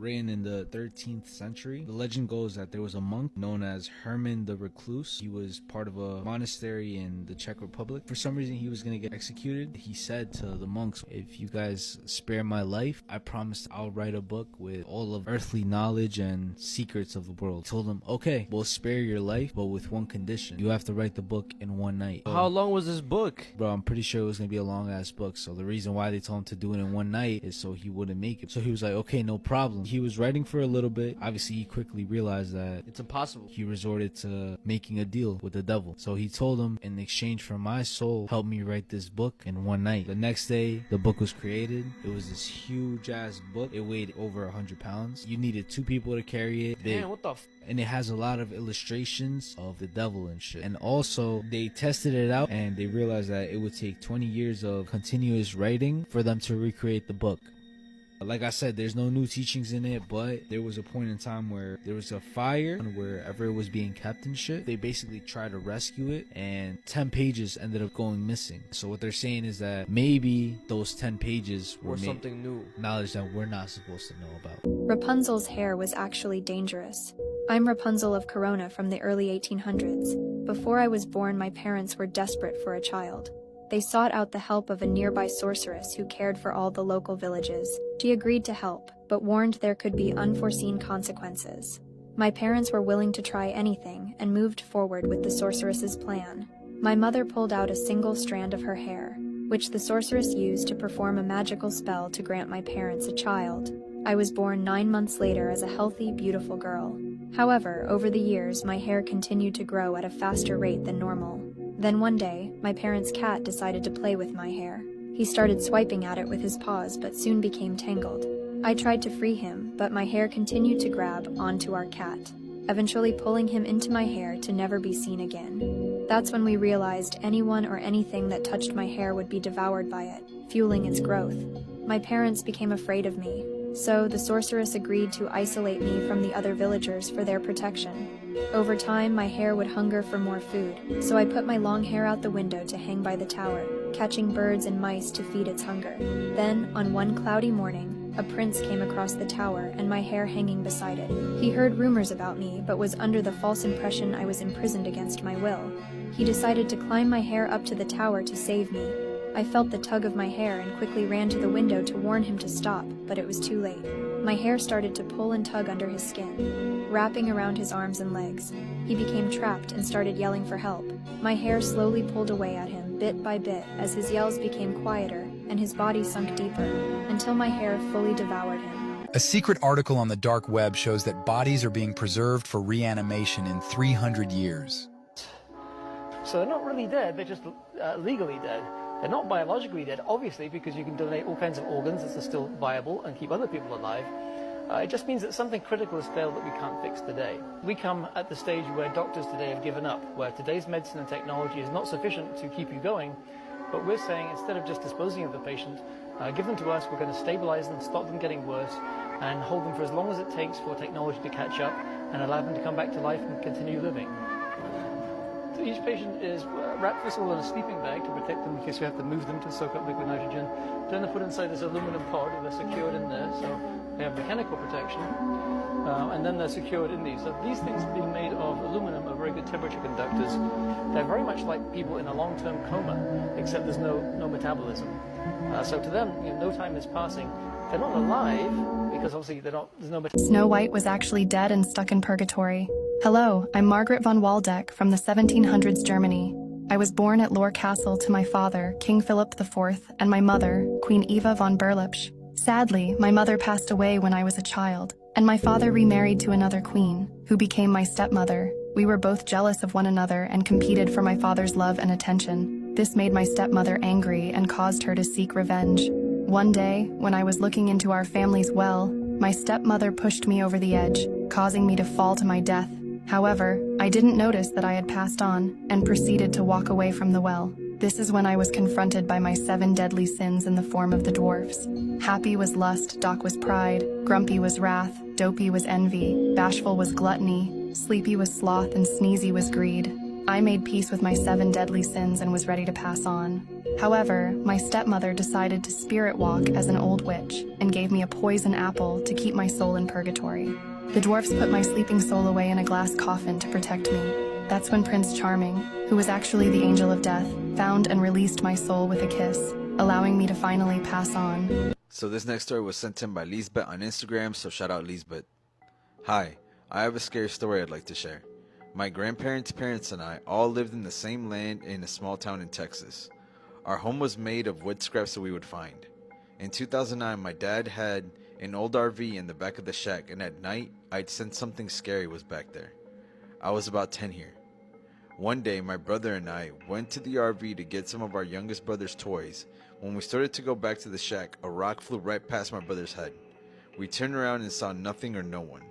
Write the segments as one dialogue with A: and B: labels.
A: written in the 13th century. The legend goes that there was a monk known as Herman the Recluse. He was part of a monastery in the Czech Republic. For some reason, he was going to get executed. He said to the monks, if you guys spare my life, I promise I'll write a book with all of earthly knowledge and secrets of the world. He told him, okay, we'll spare your life, but with one condition. You have to write the book in one night.
B: How long was this book?
A: Bro, I'm pretty sure it was going to be a long ass book. So the reason why they told him to do it in one night is so he wouldn't make it. So he was like, okay, no problem. He was writing for a little bit. Obviously, he quickly realized that
B: It's impossible.
A: he resorted to making a deal with the devil. So he told him, in exchange for my soul, help me write this book in one night. The next day, the book was created. It was this huge ass book. It weighed over 100 pounds. You needed 2 people to carry it.
B: Man, what the f?
A: And it has a lot of illustrations of the devil and shit. And also, they tested it out and they realized that it would take 20 years of continuous writing for them to recreate the book. Like I said, there's no new teachings in it, but there was a point in time where there was a fire wherever it was being kept and shit. They basically tried to rescue it, and 10 pages ended up going missing. So what they're saying is that maybe those 10 pages were
B: something new.
A: Knowledge that we're not supposed to know about.
C: Rapunzel's hair was actually dangerous. I'm Rapunzel of Corona from the early 1800s. Before I was born, my parents were desperate for a child. They sought out the help of a nearby sorceress who cared for all the local villages. She agreed to help, but warned there could be unforeseen consequences. My parents were willing to try anything and moved forward with the sorceress's plan. My mother pulled out a single strand of her hair, which the sorceress used to perform a magical spell to grant my parents a child. I was born 9 months later as a healthy, beautiful girl. However, over the years, my hair continued to grow at a faster rate than normal. Then one day, my parents' cat decided to play with my hair. He started swiping at it with his paws, but soon became tangled. I tried to free him, but my hair continued to grab onto our cat, eventually pulling him into my hair to never be seen again. That's when we realized anyone or anything that touched my hair would be devoured by it, fueling its growth. My parents became afraid of me, so the sorceress agreed to isolate me from the other villagers for their protection. Over time, my hair would hunger for more food, so I put my long hair out the window to hang by the tower, catching birds and mice to feed its hunger. Then, on one cloudy morning, a prince came across the tower and my hair hanging beside it. He heard rumors about me, but was under the false impression I was imprisoned against my will. He decided to climb my hair up to the tower to save me. I felt the tug of my hair and quickly ran to the window to warn him to stop, but it was too late. My hair started to pull and tug under his skin, wrapping around his arms and legs. He became trapped and started yelling for help. My hair slowly pulled away at him, bit by bit, as his yells became quieter and his body sunk deeper, until my hair fully devoured him.
D: A secret article on the dark web shows that bodies are being preserved for reanimation in 300 years.
E: So they're not really dead, they're just legally dead. They're not biologically dead, obviously, because you can donate all kinds of organs that are still viable and keep other people alive. It just means that something critical has failed that we can't fix today. We come at the stage where doctors today have given up, where today's medicine and technology is not sufficient to keep you going, but we're saying instead of just disposing of the patient, give them to us, we're going to stabilize them, stop them getting worse, and hold them for as long as it takes for technology to catch up and allow them to come back to life and continue living. Each patient is wrapped first of all in a sleeping bag to protect them in case we have to move them to soak up liquid nitrogen. Then they're put inside this aluminum pod and they're secured in there, so they have mechanical protection. And then they're secured in these. So these things being made of aluminum are very good temperature conductors. They're very much like people in a long-term coma, except there's no metabolism. So to them, no time is passing. They're not alive because obviously there's no metabolism.
F: Snow White was actually dead and stuck in purgatory. Hello, I'm Margaret von Waldeck from the 1700s Germany. I was born at Lohr Castle to my father, King Philip IV, and my mother, Queen Eva von Berlepsch. Sadly, my mother passed away when I was a child, and my father remarried to another queen, who became my stepmother. We were both jealous of one another and competed for my father's love and attention. This made my stepmother angry and caused her to seek revenge. One day, when I was looking into our family's well, my stepmother pushed me over the edge, causing me to fall to my death. However, I didn't notice that I had passed on and proceeded to walk away from the well. This is when I was confronted by my 7 deadly sins in the form of the dwarfs. Happy was lust, Doc was pride, grumpy was wrath, dopey was envy, bashful was gluttony, sleepy was sloth, and sneezy was greed. I made peace with my 7 deadly sins and was ready to pass on. However, my stepmother decided to spirit walk as an old witch and gave me a poison apple to keep my soul in purgatory. The dwarfs put my sleeping soul away in a glass coffin to protect me. That's when Prince Charming, who was actually the angel of death, found and released my soul with a kiss, allowing me to finally pass on.
B: So this next story was sent in by Lisbeth on Instagram, so shout out Lisbeth. Hi, I have a scary story I'd like to share. My grandparents' parents and I all lived in the same land in a small town in Texas. Our home was made of wood scraps that we would find. In 2009, my dad had an old RV in the back of the shack, and at night, I'd sense something scary was back there. I was about 10 here. One day, my brother and I went to the RV to get some of our youngest brother's toys. When we started to go back to the shack, a rock flew right past my brother's head. We turned around and saw nothing or no one.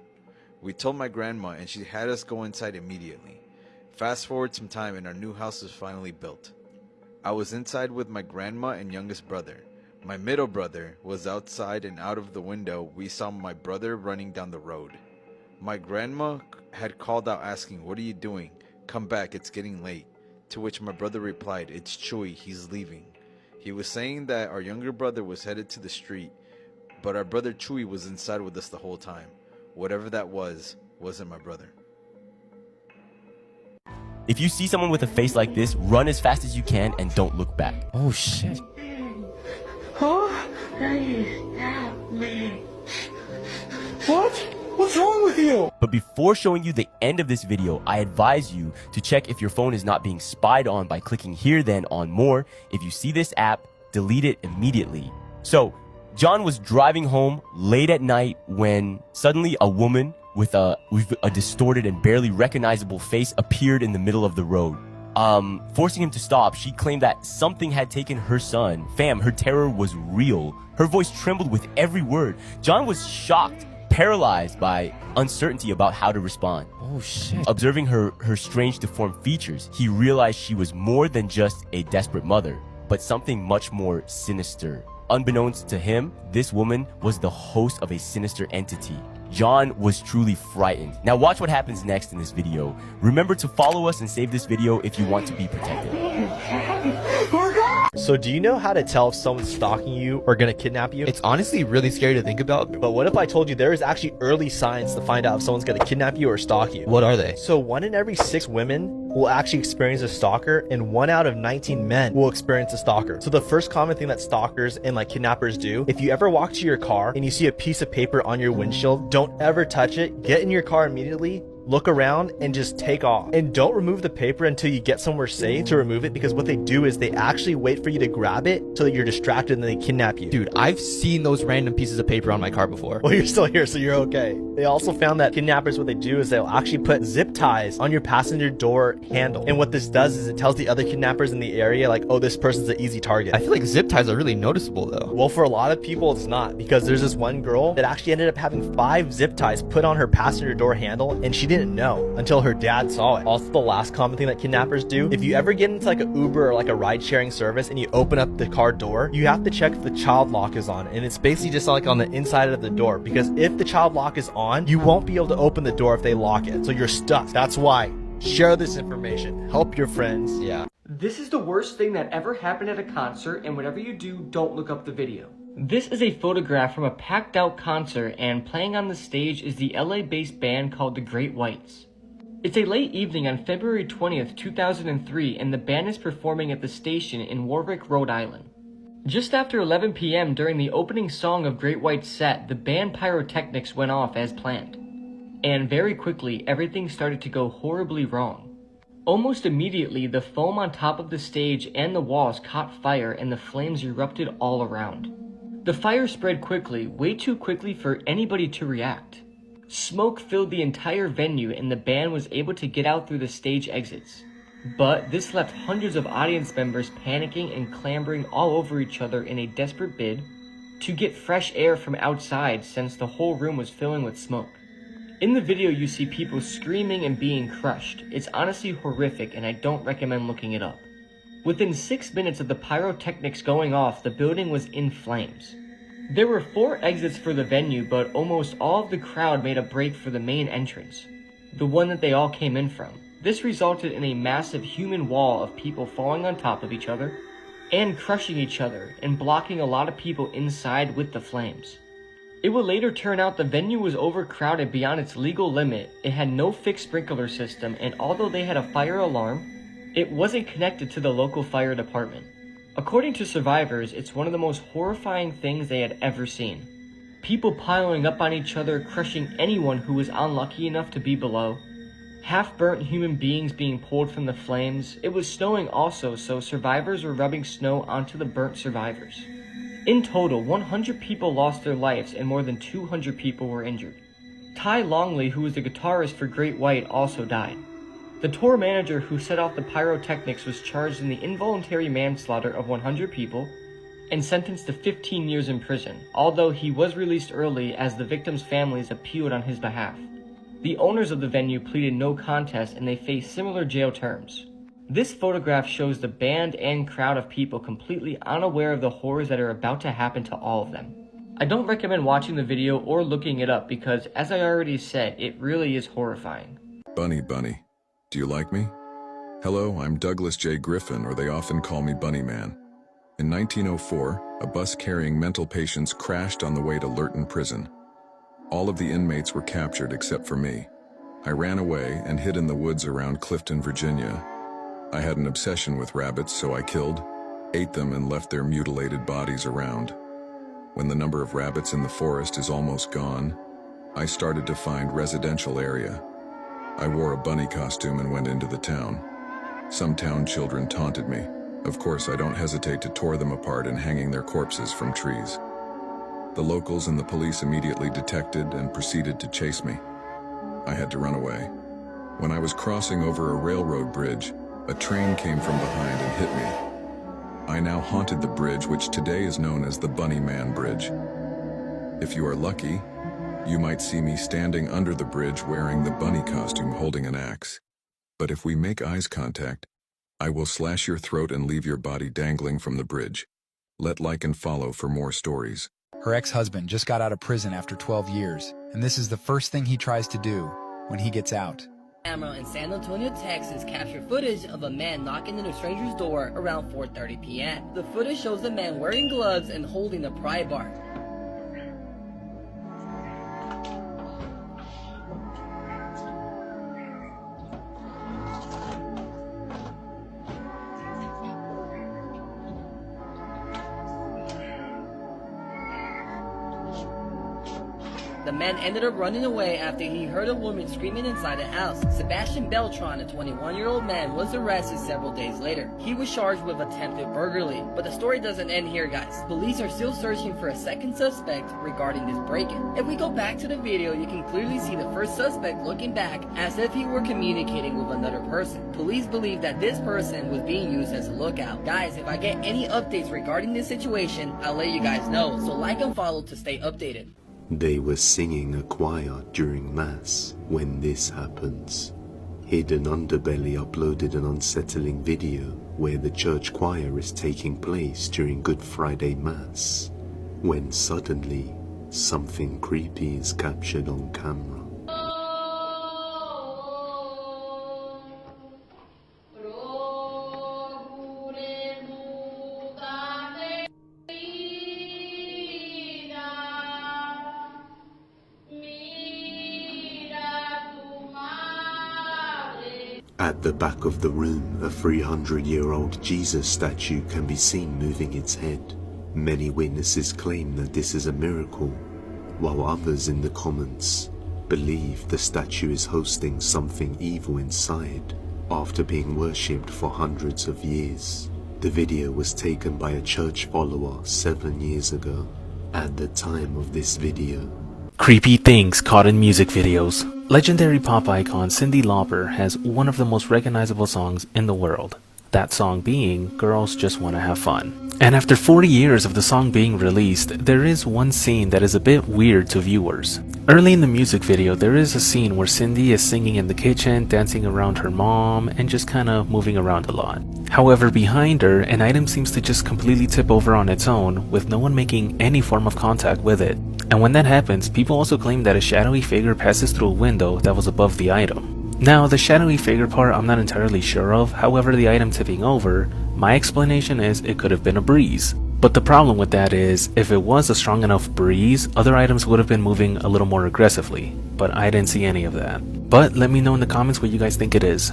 B: We told my grandma and she had us go inside immediately. Fast forward some time and our new house was finally built. I was inside with my grandma and youngest brother. My middle brother was outside, and out of the window we saw my brother running down the road. My grandma had called out asking, "What are you doing? Come back, it's getting late." To which my brother replied, "It's Chewy, he's leaving." He was saying that our younger brother was headed to the street, but our brother Chewy was inside with us the whole time. Whatever that wasn't my brother.
G: If you see someone with a face like this, run as fast as you can and don't look back.
A: Oh shit.
E: What? What's wrong with you?
G: But before showing you the end of this video, I advise you to check if your phone is not being spied on by clicking here, then on more. If you see this app, delete it immediately. So, John was driving home late at night when suddenly a woman with a distorted and barely recognizable face appeared in the middle of the road. Forcing him to stop, she claimed that something had taken her son. Fam, her terror was real. Her voice trembled with every word. John was shocked, paralyzed by uncertainty about how to respond.
A: Oh shit.
G: Observing her strange deformed features, he realized she was more than just a desperate mother, but something much more sinister. Unbeknownst to him, this woman was the host of a sinister entity. John was truly frightened. Now watch what happens next in this video. Remember to follow us and save this video if you want to be protected.
H: So do you know how to tell if someone's stalking you or gonna kidnap you?
I: It's honestly really scary to think about.
H: But what if I told you there is actually early signs to find out if someone's gonna kidnap you or stalk you?
I: What are they?
H: So 1 in every 6 women will actually experience a stalker, and 1 out of 19 men will experience a stalker. So the first common thing that stalkers and like kidnappers do, if you ever walk to your car and you see a piece of paper on your windshield, don't ever touch it. Get in your car immediately, look around, and just take off. And don't remove the paper until you get somewhere safe to remove it, because what they do is they actually wait for you to grab it so that you're distracted and then they kidnap you.
I: Dude, I've seen those random pieces of paper on my car before.
H: Well, you're still here, so you're okay. They also found that kidnappers, what they do is they'll actually put zip ties on your passenger door handle. And what this does is it tells the other kidnappers in the area, like, oh, this person's an easy target.
I: I feel like zip ties are really noticeable though.
H: Well, for a lot of people, it's not, because there's this one girl that actually ended up having 5 zip ties put on her passenger door handle, and she didn't know until her dad saw it. Also, the last common thing that kidnappers do, if you ever get into like an Uber or like a ride sharing service and you open up the car door, you have to check if the child lock is on. And it's basically just like on the inside of the door, because if the child lock is on, you won't be able to open the door if they lock it. So you're stuck. That's why. Share this information. Help your friends. Yeah.
J: This is the worst thing that ever happened at a concert, and whatever you do, don't look up the video. This is a photograph from a packed out concert, and playing on the stage is the LA-based band called the Great Whites. It's a late evening on February 20th, 2003, and the band is performing at the station in Warwick, Rhode Island. Just after 11 p.m. during the opening song of Great White's set, the band pyrotechnics went off as planned. And very quickly, everything started to go horribly wrong. Almost immediately, the foam on top of the stage and the walls caught fire and the flames erupted all around. The fire spread quickly, way too quickly for anybody to react. Smoke filled the entire venue and the band was able to get out through the stage exits. But this left hundreds of audience members panicking and clambering all over each other in a desperate bid to get fresh air from outside, since the whole room was filling with smoke. In the video you see people screaming and being crushed. It's honestly horrific and I don't recommend looking it up. Within 6 minutes of the pyrotechnics going off, the building was in flames. There were 4 exits for the venue, but almost all of the crowd made a break for the main entrance, the one that they all came in from. This resulted in a massive human wall of people falling on top of each other and crushing each other and blocking a lot of people inside with the flames. It would later turn out the venue was overcrowded beyond its legal limit. It had no fixed sprinkler system, and although they had a fire alarm, it wasn't connected to the local fire department. According to survivors, it's one of the most horrifying things they had ever seen. People piling up on each other, crushing anyone who was unlucky enough to be below. Half-burnt human beings being pulled from the flames. It was snowing also, so survivors were rubbing snow onto the burnt survivors. In total, 100 people lost their lives and more than 200 people were injured. Ty Longley, who was the guitarist for Great White, also died. The tour manager who set off the pyrotechnics was charged in the involuntary manslaughter of 100 people and sentenced to 15 years in prison, although he was released early as the victims' families appealed on his behalf. The owners of the venue pleaded no contest and they faced similar jail terms. This photograph shows the band and crowd of people completely unaware of the horrors that are about to happen to all of them. I don't recommend watching the video or looking it up because, as I already said, it really is horrifying.
K: Bunny, do you like me? Hello, I'm Douglas J. Griffin, or they often call me Bunny Man. In 1904, a bus carrying mental patients crashed on the way to Lurton Prison. All of the inmates were captured except for me. I ran away and hid in the woods around Clifton, Virginia. I had an obsession with rabbits, so I killed, ate them, and left their mutilated bodies around. When the number of rabbits in the forest is almost gone, I started to find residential area. I wore a bunny costume and went into the town. Some town children taunted me. Of course, I don't hesitate to tore them apart and hanging their corpses from trees. The locals and the police immediately detected and proceeded to chase me. I had to run away. When I was crossing over a railroad bridge, a train came from behind and hit me. I now haunted the bridge, which today is known as the Bunny Man Bridge. If you are lucky, you might see me standing under the bridge wearing the bunny costume holding an axe. But if we make eyes contact, I will slash your throat and leave your body dangling from the bridge. Let like and follow for more stories.
D: Her ex-husband just got out of prison after 12 years, and this is the first thing he tries to do when he gets out.
L: Camera in San Antonio, Texas captured footage of a man knocking on a stranger's door around 4:30 p.m. The footage shows the man wearing gloves and holding a pry bar. The man ended up running away after he heard a woman screaming inside the house. Sebastian Beltran, a 21-year-old man, was arrested several days later. He was charged with attempted burglary. But the story doesn't end here, guys. Police are still searching for a second suspect regarding this break-in. If we go back to the video, you can clearly see the first suspect looking back as if he were communicating with another person. Police believe that this person was being used as a lookout. Guys, if I get any updates regarding this situation, I'll let you guys know. So like and follow to stay updated.
M: They were singing a choir during Mass when this happens. Hidden Underbelly uploaded an unsettling video where the church choir is taking place during Good Friday Mass, when suddenly something creepy is captured on camera. At the back of the room, a 300-year-old Jesus statue can be seen moving its head. Many witnesses claim that this is a miracle, while others in the comments believe the statue is hosting something evil inside after being worshipped for hundreds of years. The video was taken by a church follower 7 years ago. At the time of this video,
N: creepy things caught in music videos. Legendary pop icon Cyndi Lauper has one of the most recognizable songs in the world. That song being Girls Just Wanna Have Fun. And after 40 years of the song being released, there is one scene that is a bit weird to viewers. Early in the music video, there is a scene where Cyndi is singing in the kitchen, dancing around her mom, and just kinda moving around a lot. However, behind her, an item seems to just completely tip over on its own, with no one making any form of contact with it. And when that happens, people also claim that a shadowy figure passes through a window that was above the item. Now, the shadowy figure part I'm not entirely sure of, however the item tipping over, my explanation is it could have been a breeze. But the problem with that is, if it was a strong enough breeze, other items would have been moving a little more aggressively, but I didn't see any of that. But let me know in the comments what you guys think it is.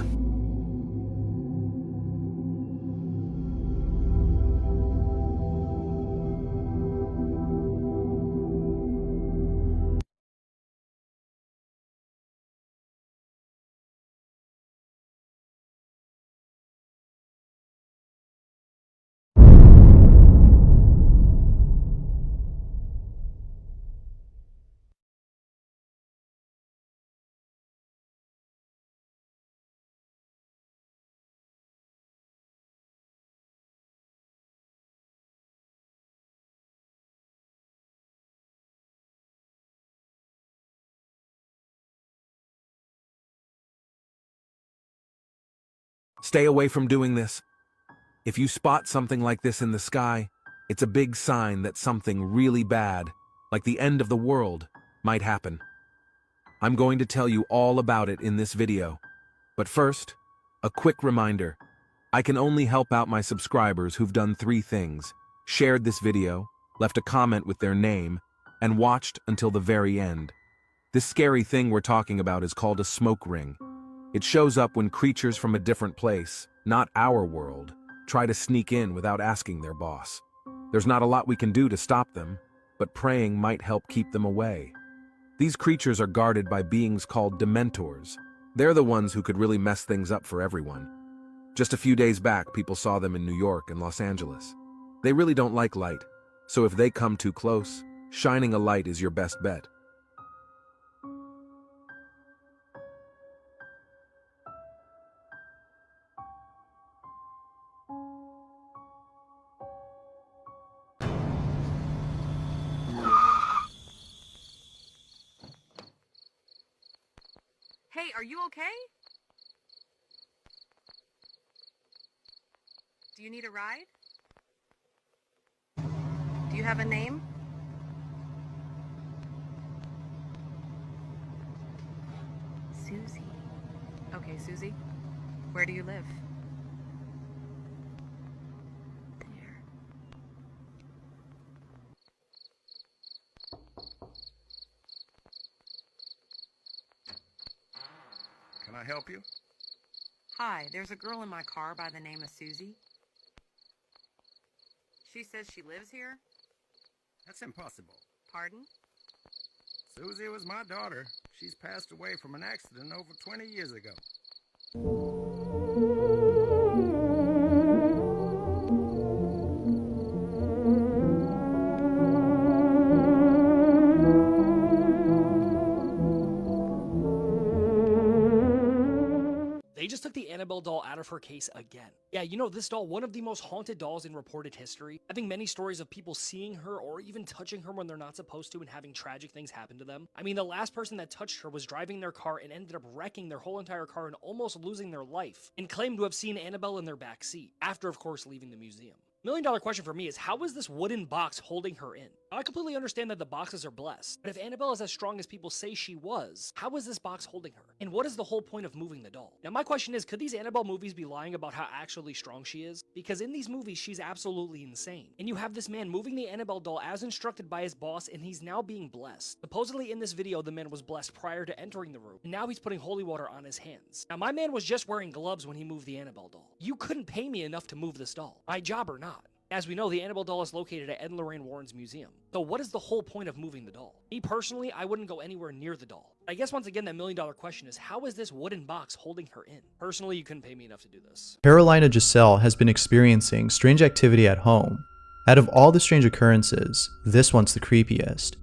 O: Stay away from doing this. If you spot something like this in the sky, it's a big sign that something really bad, like the end of the world, might happen. I'm going to tell you all about it in this video. But first, a quick reminder. I can only help out my subscribers who've done 3 things: shared this video, left a comment with their name, and watched until the very end. This scary thing we're talking about is called a smoke ring. It shows up when creatures from a different place, not our world, try to sneak in without asking their boss. There's not a lot we can do to stop them, but praying might help keep them away. These creatures are guarded by beings called Dementors. They're the ones who could really mess things up for everyone. Just a few days back, people saw them in New York and Los Angeles. They really don't like light, so if they come too close, shining a light is your best bet.
P: Hey, are you okay? Do you need a ride? Do you have a name? Susie. Okay, Susie. Where do you live? There.
Q: Can I help you?
P: Hi, there's a girl in my car by the name of Susie. She says she lives here.
Q: That's impossible.
P: Pardon?
Q: Susie was my daughter. She's passed away from an accident over 20 years ago.
R: They just took the Annabelle doll out of her case again. Yeah, you know, this doll, one of the most haunted dolls in reported history, having many stories of people seeing her or even touching her when they're not supposed to and having tragic things happen to them. I mean, the last person that touched her was driving their car and ended up wrecking their whole entire car and almost losing their life, and claimed to have seen Annabelle in their back seat, after of course leaving the museum. $1 million question for me is, how is this wooden box holding her in? Now, I completely understand that the boxes are blessed, but if Annabelle is as strong as people say she was, how is this box holding her? And what is the whole point of moving the doll? Now my question is, could these Annabelle movies be lying about how actually strong she is? Because in these movies, she's absolutely insane. And you have this man moving the Annabelle doll as instructed by his boss, and he's now being blessed. Supposedly in this video, the man was blessed prior to entering the room, and now he's putting holy water on his hands. Now my man was just wearing gloves when he moved the Annabelle doll. You couldn't pay me enough to move this doll, my job or not. As we know, the Annabelle doll is located at Ed and Lorraine Warren's museum. So what is the whole point of moving the doll? Me personally, I wouldn't go anywhere near the doll. I guess once again, that $1 million question is, how is this wooden box holding her in? Personally, you couldn't pay me enough to do this.
S: Carolina Giselle has been experiencing strange activity at home. Out of all the strange occurrences, this one's the creepiest.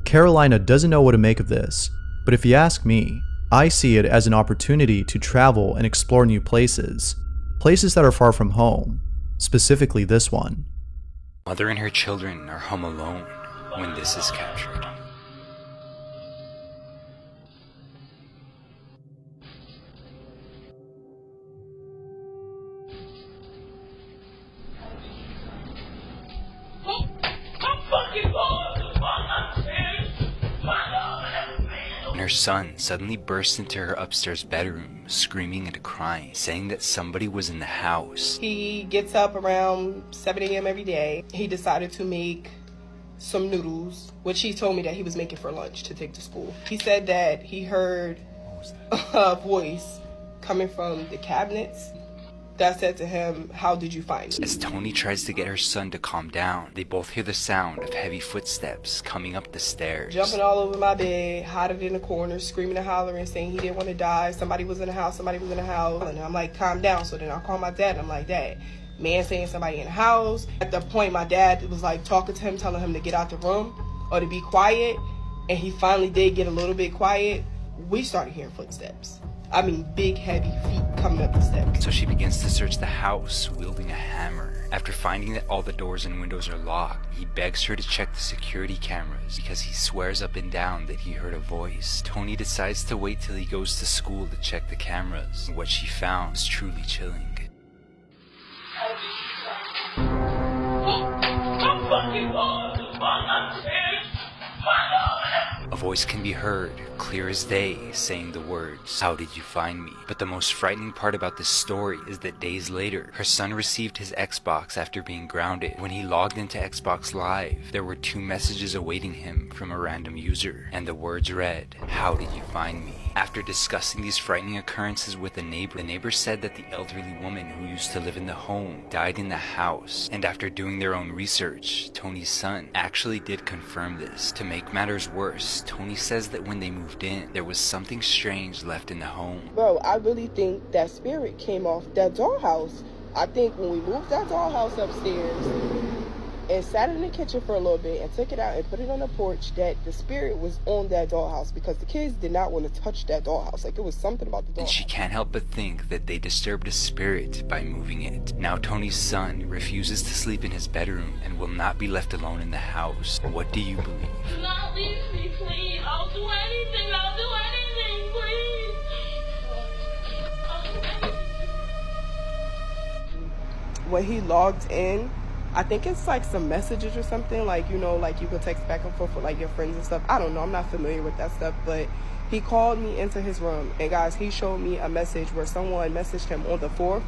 S: Carolina doesn't know what to make of this. But if you ask me, I see it as an opportunity to travel and explore new places. Places that are far from home. Specifically this one.
T: Mother and her children are home alone when this is captured. And her son suddenly burst into her upstairs bedroom, screaming and crying, saying that somebody was in the house.
U: He gets up around 7 a.m. every day. He decided to make some noodles, which he told me that he was making for lunch to take to school. He said that he heard a voice coming from the cabinets that said to him, "How did you find me?"
T: As Tony tries to get her son to calm down, they both hear the sound of heavy footsteps coming up the stairs.
U: Jumping all over my bed, hiding in the corner, screaming and hollering, saying he didn't want to die. Somebody was in the house, somebody was in the house. And I'm like, calm down. So then I call my dad and I'm like, Dad, man saying somebody in the house. At the point, my dad was like talking to him, telling him to get out the room or to be quiet. And he finally did get a little bit quiet. We started hearing footsteps. I mean, big, heavy feet coming up the steps.
T: So she begins to search the house, wielding a hammer. After finding that all the doors and windows are locked, he begs her to check the security cameras because he swears up and down that he heard a voice. Tony decides to wait till he goes to school to check the cameras. What she found is truly chilling. A voice can be heard, clear as day, saying the words, "How did you find me?" But the most frightening part about this story is that days later, her son received his Xbox after being grounded. When he logged into Xbox Live, there were 2 messages awaiting him from a random user, and the words read, "How did you find me?" After discussing these frightening occurrences with the neighbor said that the elderly woman who used to live in the home died in the house, and after doing their own research, Tony's son actually did confirm this. To make matters worse, Tony says that when they moved in, there was something strange left in the home.
U: Bro, I really think that spirit came off that dollhouse. I think when we moved that dollhouse upstairs and sat in the kitchen for a little bit and took it out and put it on the porch, that the spirit was on that dollhouse because the kids did not want to touch that dollhouse. Like, it was something about the dollhouse.
T: And she can't help but think that they disturbed a spirit by moving it. Now Tony's son refuses to sleep in his bedroom and will not be left alone in the house. What do you believe?
V: Do not leave me, please. I'll do anything. I'll do anything, please.
U: When he logged in, I think it's like some messages or something, like, you know, like you could text back and forth with like your friends and stuff. I don't know, I'm not familiar with that stuff, but he called me into his room, and guys, he showed me a message where someone messaged him on the 4th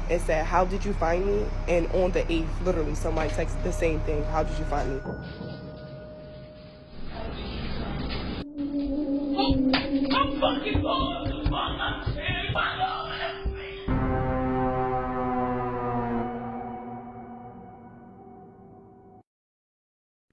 U: and said, "How did you find me?" And on the 8th, literally, somebody texted the same thing, "How did you find me?"
V: I'm fucking lost. I'm scared.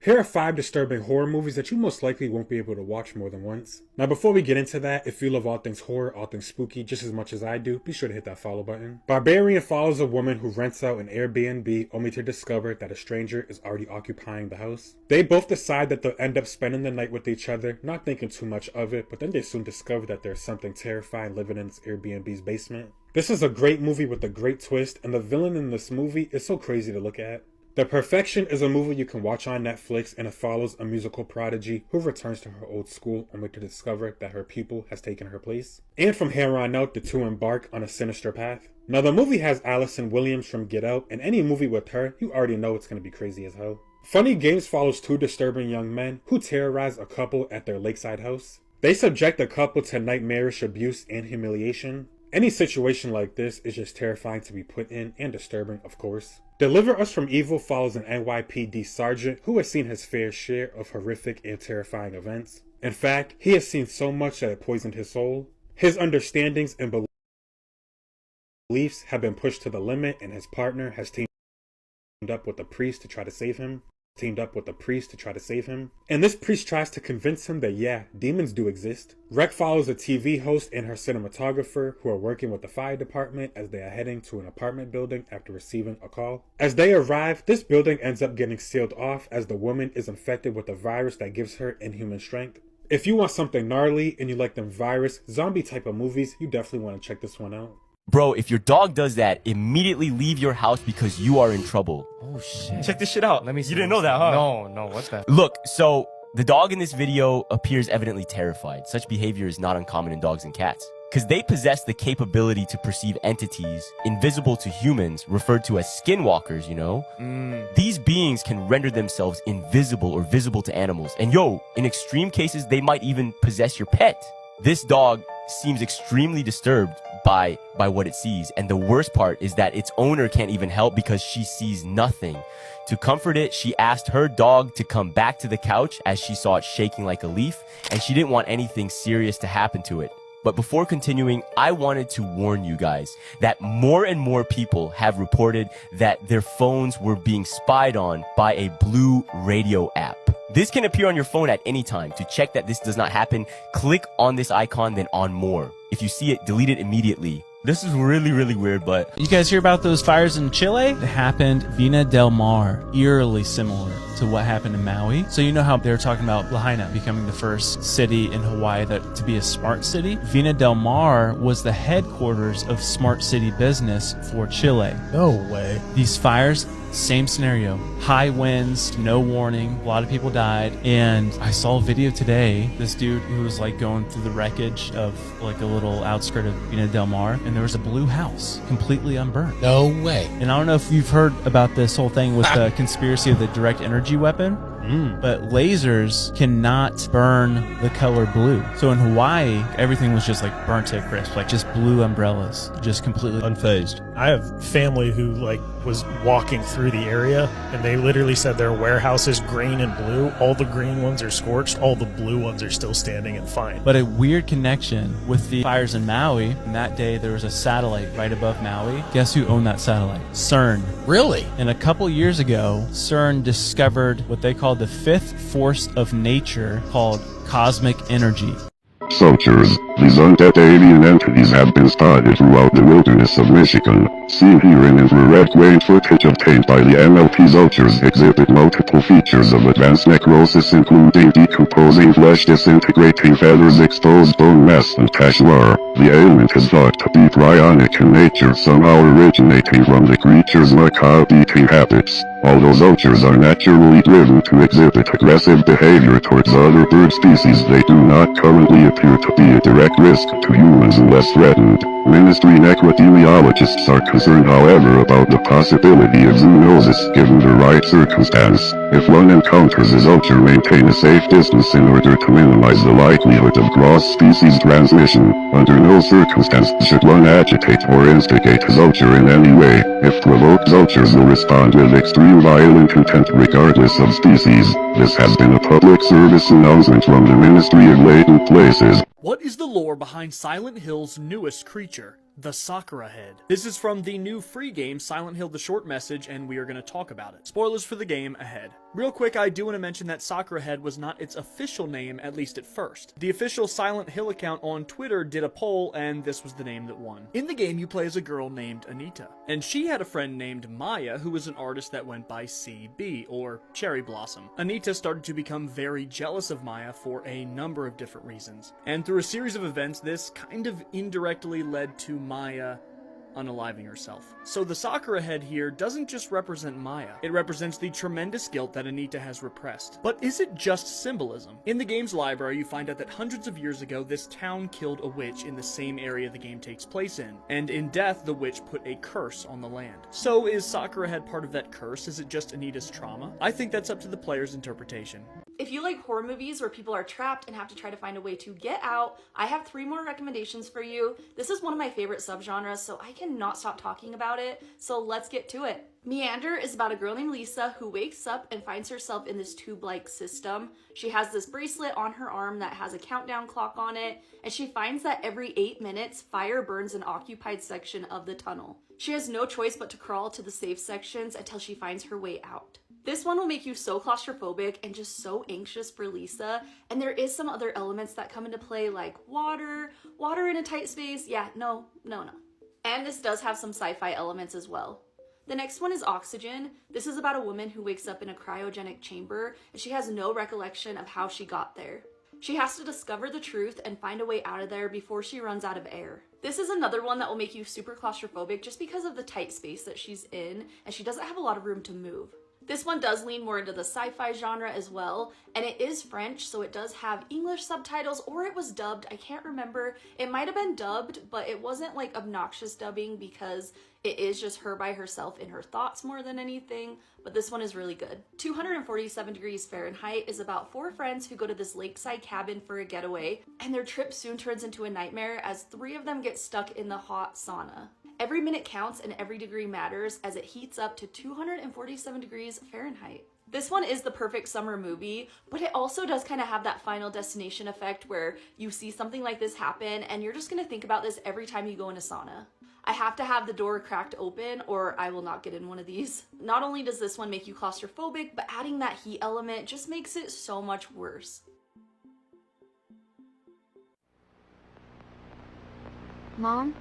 W: Here are 5 disturbing horror movies that you most likely won't be able to watch more than once. Now before we get into that, if you love all things horror, all things spooky just as much as I do, be sure to hit that follow button. Barbarian follows a woman who rents out an Airbnb only to discover that a stranger is already occupying the house. They both decide that they'll end up spending the night with each other, not thinking too much of it, but then they soon discover that there's something terrifying living in this Airbnb's basement. This is a great movie with a great twist, and the villain in this movie is so crazy to look at. The Perfection is a movie you can watch on Netflix, and it follows a musical prodigy who returns to her old school only to discover that her pupil has taken her place. And from here on out, the two embark on a sinister path. Now the movie has Allison Williams from Get Out, and any movie with her, you already know it's going to be crazy as hell. Funny Games follows 2 disturbing young men who terrorize a couple at their lakeside house. They subject the couple to nightmarish abuse and humiliation. Any situation like this is just terrifying to be put in, and disturbing, of course. Deliver Us from Evil follows an NYPD sergeant who has seen his fair share of horrific and terrifying events. In fact, he has seen so much that it poisoned his soul. His understandings and beliefs have been pushed to the limit, and his partner has teamed up with a priest to try to save him. And this priest tries to convince him that yeah, demons do exist. Rec follows a TV host and her cinematographer who are working with the fire department as they are heading to an apartment building after receiving a call. As they arrive, this building ends up getting sealed off as the woman is infected with a virus that gives her inhuman strength. If you want something gnarly and you like them virus, zombie type of movies, you definitely want to check this one out.
G: Bro, if your dog does that, immediately leave your house because you are in trouble.
A: Oh shit.
H: Check this shit out. Let me see.
G: You didn't know that, huh?
H: No, what the?
G: Look, so the dog in this video appears evidently terrified. Such behavior is not uncommon in dogs and cats, because they possess the capability to perceive entities invisible to humans, referred to as skinwalkers, you know? These beings can render themselves invisible or visible to animals. And yo, in extreme cases, they might even possess your pet. This dog seems extremely disturbed by what it sees. And the worst part is that its owner can't even help because she sees nothing. To comfort it, she asked her dog to come back to the couch as she saw it shaking like a leaf, and she didn't want anything serious to happen to it. But before continuing, I wanted to warn you guys that more and more people have reported that their phones were being spied on by a blue radio app. This can appear on your phone at any time. To check that this does not happen, click on this icon, then on more. If you see it, delete it immediately. This is really, really weird, but...
B: You guys hear about those fires in Chile? It happened Vina del Mar, eerily similar to what happened in Maui. So you know how they were talking about Lahaina becoming the first city in Hawaii to be a smart city? Vina del Mar was the headquarters of smart city business for Chile.
C: No way.
B: These fires, same scenario. High winds, no warning, a lot of people died. And I saw a video today, this dude who was like going through the wreckage of like a little outskirt of Vina del Mar, and there was a blue house completely unburned.
C: No way.
B: And I don't know if you've heard about this whole thing with the conspiracy of the direct energy weapon. But lasers cannot burn the color blue. So in Hawaii, everything was just like burnt to a crisp, like just blue umbrellas, just completely
C: unfazed. I have family who like was walking through the area and they literally said their warehouse is green and blue. All the green ones are scorched. All the blue ones are still standing and fine.
B: But a weird connection with the fires in Maui. And that day there was a satellite right above Maui. Guess who owned that satellite? CERN.
C: Really?
B: And a couple years ago, CERN discovered what they called the fifth force of nature called cosmic energy.
F: Soldiers, these undead alien entities have been spotted throughout the wilderness of Michigan. Seen here in infrared grain footage obtained by the MLP Soldiers exhibit multiple features of advanced necrosis, including decomposing flesh, disintegrating feathers, exposed bone mass, and tashlar. The ailment is thought to be cryonic in nature, somehow originating from the creature's macabre eating habits. Although vultures are naturally driven to exhibit aggressive behavior towards other bird species, they do not currently appear to be a direct risk to humans unless threatened. Ministry necroepidemiologists are concerned, however, about the possibility of zoonosis given the right circumstance. If one encounters a vulture, maintain a safe distance in order to minimize the likelihood of cross-species transmission. Under no circumstance should one agitate or instigate a vulture in any way. If provoked, vultures will respond with extreme violent intent regardless of species. This has been a public service announcement from the Ministry of Latent Places.
R: What is the lore behind Silent Hill's newest creature, the Sakura Head? This is from the new free game Silent Hill The Short Message, and we are going to talk about it. Spoilers for the game ahead. Real quick, I do want to mention that Sakura Head was not its official name, at least at first. The official Silent Hill account on Twitter did a poll, and this was the name that won. In the game, you play as a girl named Anita, and she had a friend named Maya, who was an artist that went by CB, or Cherry Blossom. Anita started to become very jealous of Maya for a number of different reasons, and through a series of events, this kind of indirectly led to Maya unaliving herself. So the Sakura Head here doesn't just represent Maya, it represents the tremendous guilt that Anita has repressed. But is it just symbolism? In the game's library, you find out that hundreds of years ago, this town killed a witch in the same area the game takes place in, and in death, the witch put a curse on the land. So is Sakura Head part of that curse? Is it just Anita's trauma? I think that's up to the player's interpretation.
X: If you like horror movies where people are trapped and have to try to find a way to get out, I have 3 more recommendations for you. This is one of my favorite subgenres, so I cannot stop talking about it, so let's get to it. Meander is about a girl named Lisa who wakes up and finds herself in this tube-like system. She has this bracelet on her arm that has a countdown clock on it, and she finds that every 8 minutes, fire burns an occupied section of the tunnel. She has no choice but to crawl to the safe sections until she finds her way out. This one will make you so claustrophobic and just so anxious for Lisa, and there is some other elements that come into play like water in a tight space. Yeah, no. And this does have some sci-fi elements as well. The next one is Oxygen. This is about a woman who wakes up in a cryogenic chamber and she has no recollection of how she got there. She has to discover the truth and find a way out of there before she runs out of air. This is another one that will make you super claustrophobic just because of the tight space that she's in, and she doesn't have a lot of room to move. This one does lean more into the sci-fi genre as well, and it is French, so it does have English subtitles, or it was dubbed. I can't remember. It might have been dubbed, but it wasn't like obnoxious dubbing because it is just her by herself in her thoughts more than anything, but this one is really good. 247 degrees Fahrenheit is about 4 friends who go to this lakeside cabin for a getaway, and their trip soon turns into a nightmare as 3 of them get stuck in the hot sauna. Every minute counts and every degree matters as it heats up to 247 degrees Fahrenheit. This one is the perfect summer movie, but it also does kind of have that Final Destination effect where you see something like this happen and you're just gonna think about this every time you go in a sauna. I have to have the door cracked open or I will not get in one of these. Not only does this one make you claustrophobic, but adding that heat element just makes it so much worse.
E: Mom?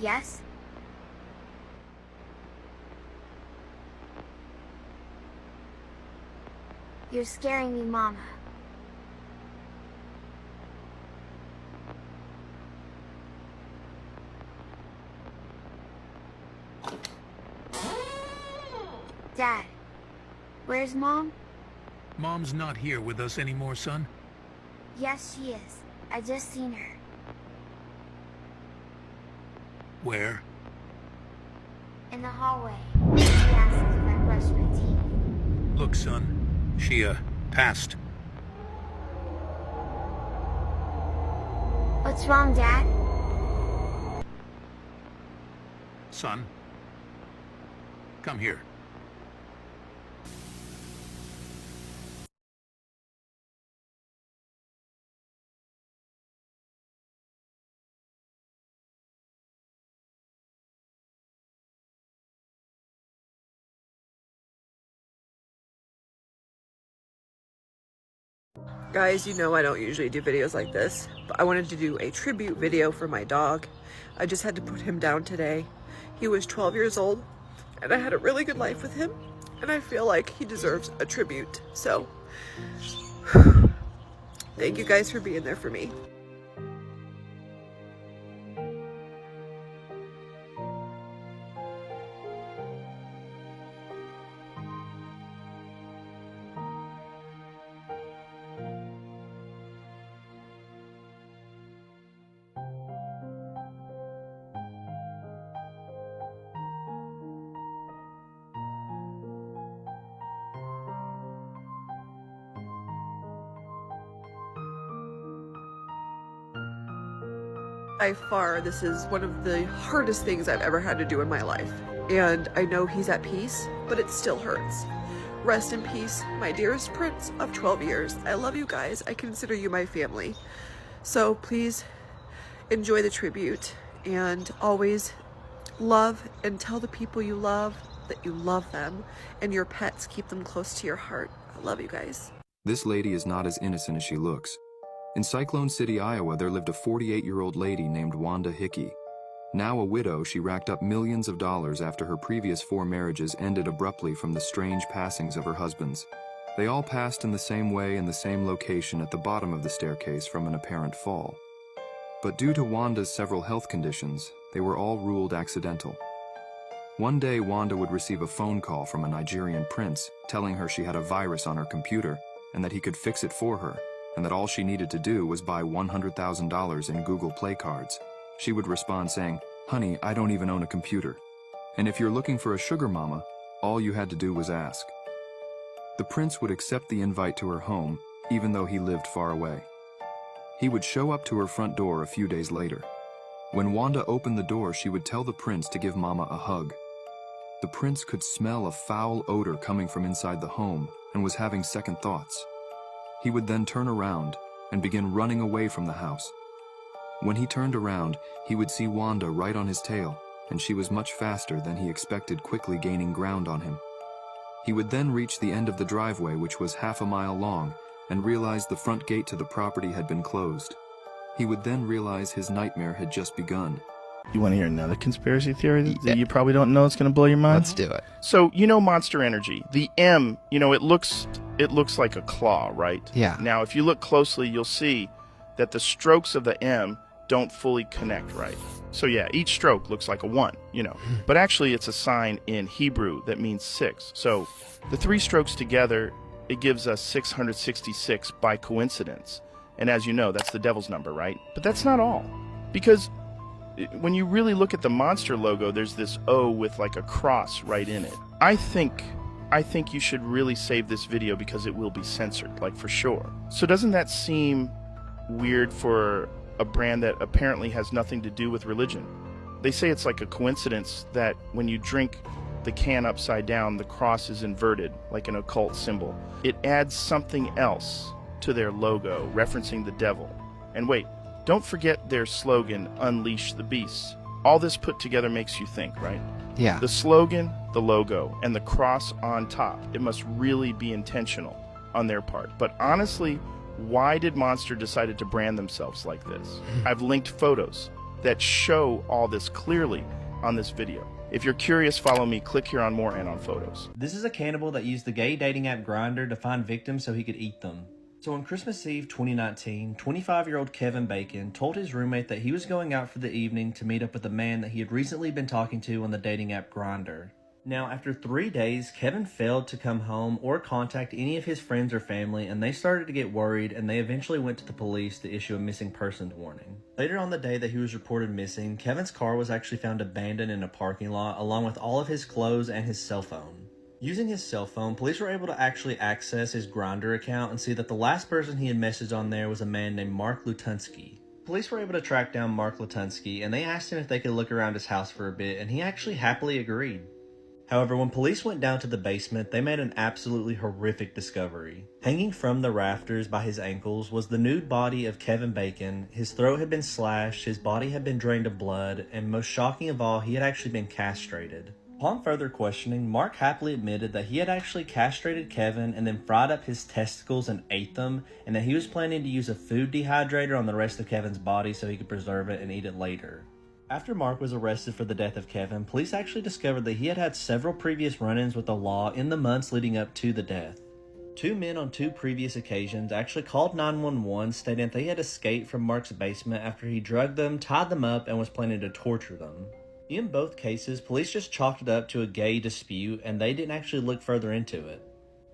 E: Yes? You're scaring me, Mama. Dad, where's Mom?
Q: Mom's not here with us anymore, son.
E: Yes, she is. I just seen her.
Q: Where?
E: In the hallway. She asked if I brushed my teeth.
Q: Look, son. She, passed.
E: What's wrong, Dad?
Q: Son. Come here.
I: Guys, you know I don't usually do videos like this, but I wanted to do a tribute video for my dog. I just had to put him down today. He was 12 years old, and I had a really good life with him, and I feel like he deserves a tribute. So, thank you guys for being there for me. By far, this is one of the hardest things I've ever had to do in my life. And I know he's at peace, but it still hurts. Rest in peace, my dearest prince of 12 years. I love you guys. I consider you my family. So please enjoy the tribute and always love and tell the people you love that you love them, and your pets, keep them close to your heart. I love you guys.
J: This lady is not as innocent as she looks. In Cyclone City, Iowa, there lived a 48-year-old lady named Wanda Hickey. Now a widow, she racked up millions of dollars after her previous 4 marriages ended abruptly from the strange passings of her husbands. They all passed in the same way in the same location at the bottom of the staircase from an apparent fall. But due to Wanda's several health conditions, they were all ruled accidental. One day, Wanda would receive a phone call from a Nigerian prince telling her she had a virus on her computer and that he could fix it for her, and that all she needed to do was buy $100,000 in Google Play cards. She would respond saying, "Honey, I don't even own a computer. And if you're looking for a sugar mama, all you had to do was ask." The prince would accept the invite to her home, even though he lived far away. He would show up to her front door a few days later. When Wanda opened the door, she would tell the prince to give Mama a hug. The prince could smell a foul odor coming from inside the home and was having second thoughts. He would then turn around and begin running away from the house. When he turned around, he would see Wanda right on his tail, and she was much faster than he expected, quickly gaining ground on him. He would then reach the end of the driveway, which was half a mile long, and realize the front gate to the property had been closed. He would then realize his nightmare had just begun,
D: You want to hear another conspiracy theory that you probably don't know? It's going to blow your mind.
K: Let's do it.
D: So Monster Energy, the M, it looks like a claw, right?
K: Yeah.
D: Now, if you look closely, you'll see that the strokes of the M don't fully connect right. So yeah, each stroke looks like a 1, but actually it's a sign in Hebrew that means 6. So the 3 strokes together, it gives us 666 by coincidence. And as you know, that's the devil's number, right? But that's not all. Because when you really look at the monster logo, there's this O with like a cross right in it. I think you should really save this video because it will be censored, like for sure. So doesn't that seem weird for a brand that apparently has nothing to do with religion? They say it's like a coincidence that when you drink the can upside down, the cross is inverted, like an occult symbol. It adds something else to their logo, referencing the devil. And wait, don't forget their slogan, Unleash the Beast. All this put together makes you think, right?
K: Yeah.
D: The slogan, the logo, and the cross on top. It must really be intentional on their part. But honestly, why did Monster decide to brand themselves like this? I've linked photos that show all this clearly on this video. If you're curious, follow me. Click here on more and on photos.
L: This is a cannibal that used the gay dating app Grindr to find victims so he could eat them. So on Christmas Eve 2019, 25-year-old Kevin Bacon told his roommate that he was going out for the evening to meet up with a man that he had recently been talking to on the dating app Grindr. Now, after 3 days, Kevin failed to come home or contact any of his friends or family, and they started to get worried, and they eventually went to the police to issue a missing persons warning. Later on the day that he was reported missing, Kevin's car was actually found abandoned in a parking lot, along with all of his clothes and his cell phone. Using his cell phone, police were able to actually access his Grindr account and see that the last person he had messaged on there was a man named Mark Lutunsky. Police were able to track down Mark Lutunsky, and they asked him if they could look around his house for a bit, and he actually happily agreed. However, when police went down to the basement, they made an absolutely horrific discovery. Hanging from the rafters by his ankles was the nude body of Kevin Bacon. His throat had been slashed, his body had been drained of blood, and most shocking of all, he had actually been castrated. Upon further questioning, Mark happily admitted that he had actually castrated Kevin and then fried up his testicles and ate them, and that he was planning to use a food dehydrator on the rest of Kevin's body so he could preserve it and eat it later. After Mark was arrested for the death of Kevin, police actually discovered that he had had several previous run-ins with the law in the months leading up to the death. 2 men on 2 previous occasions actually called 911 stating that they had escaped from Mark's basement after he drugged them, tied them up, and was planning to torture them. In both cases, police just chalked it up to a gay dispute, and they didn't actually look further into it.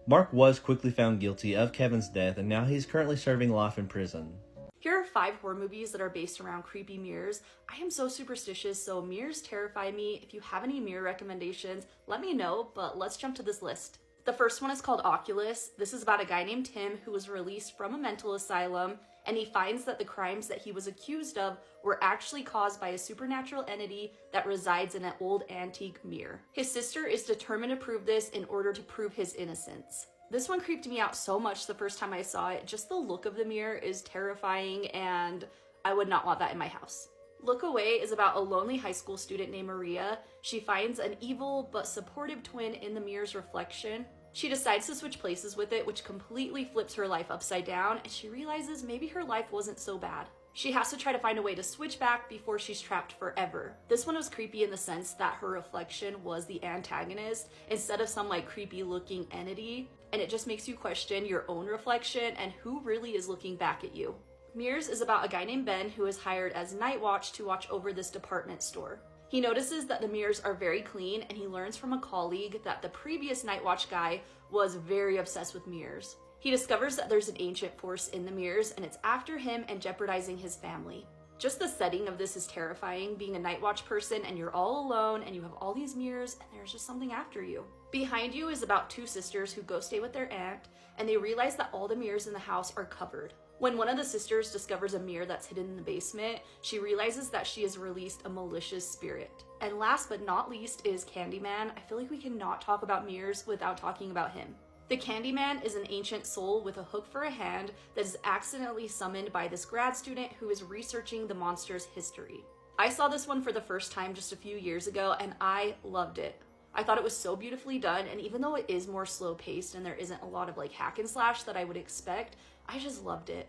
L: Mark was quickly found guilty of Kevin's death, and now he's currently serving life in prison.
X: Here are 5 horror movies that are based around creepy mirrors. I am so superstitious, so mirrors terrify me. If you have any mirror recommendations, let me know, but let's jump to this list. The first one is called Oculus. This is about a guy named Tim who was released from a mental asylum, and he finds that the crimes that he was accused of were actually caused by a supernatural entity that resides in an old antique mirror. His sister is determined to prove this in order to prove his innocence. This one creeped me out so much the first time I saw it. Just the look of the mirror is terrifying, and I would not want that in my house. Look Away is about a lonely high school student named Maria. She finds an evil but supportive twin in the mirror's reflection. She decides to switch places with it, which completely flips her life upside down, and she realizes maybe her life wasn't so bad. She has to try to find a way to switch back before she's trapped forever. This one was creepy in the sense that her reflection was the antagonist instead of some like creepy looking entity, and it just makes you question your own reflection and who really is looking back at you. Mirrors is about a guy named Ben who is hired as night watch to watch over this department store. He notices that the mirrors are very clean, and he learns from a colleague that the previous night watch guy was very obsessed with mirrors. He discovers that there's an ancient force in the mirrors, and it's after him and jeopardizing his family. Just the setting of this is terrifying, being a night watch person and you're all alone and you have all these mirrors and there's just something after you. Behind You is about 2 sisters who go stay with their aunt, and they realize that all the mirrors in the house are covered. When one of the sisters discovers a mirror that's hidden in the basement, she realizes that she has released a malicious spirit. And last but not least is Candyman. I feel like we cannot talk about mirrors without talking about him. The Candyman is an ancient soul with a hook for a hand that is accidentally summoned by this grad student who is researching the monster's history. I saw this one for the first time just a few years ago, and I loved it. I thought it was so beautifully done, and even though it is more slow paced and there isn't a lot of like hack and slash that I would expect, I just loved it.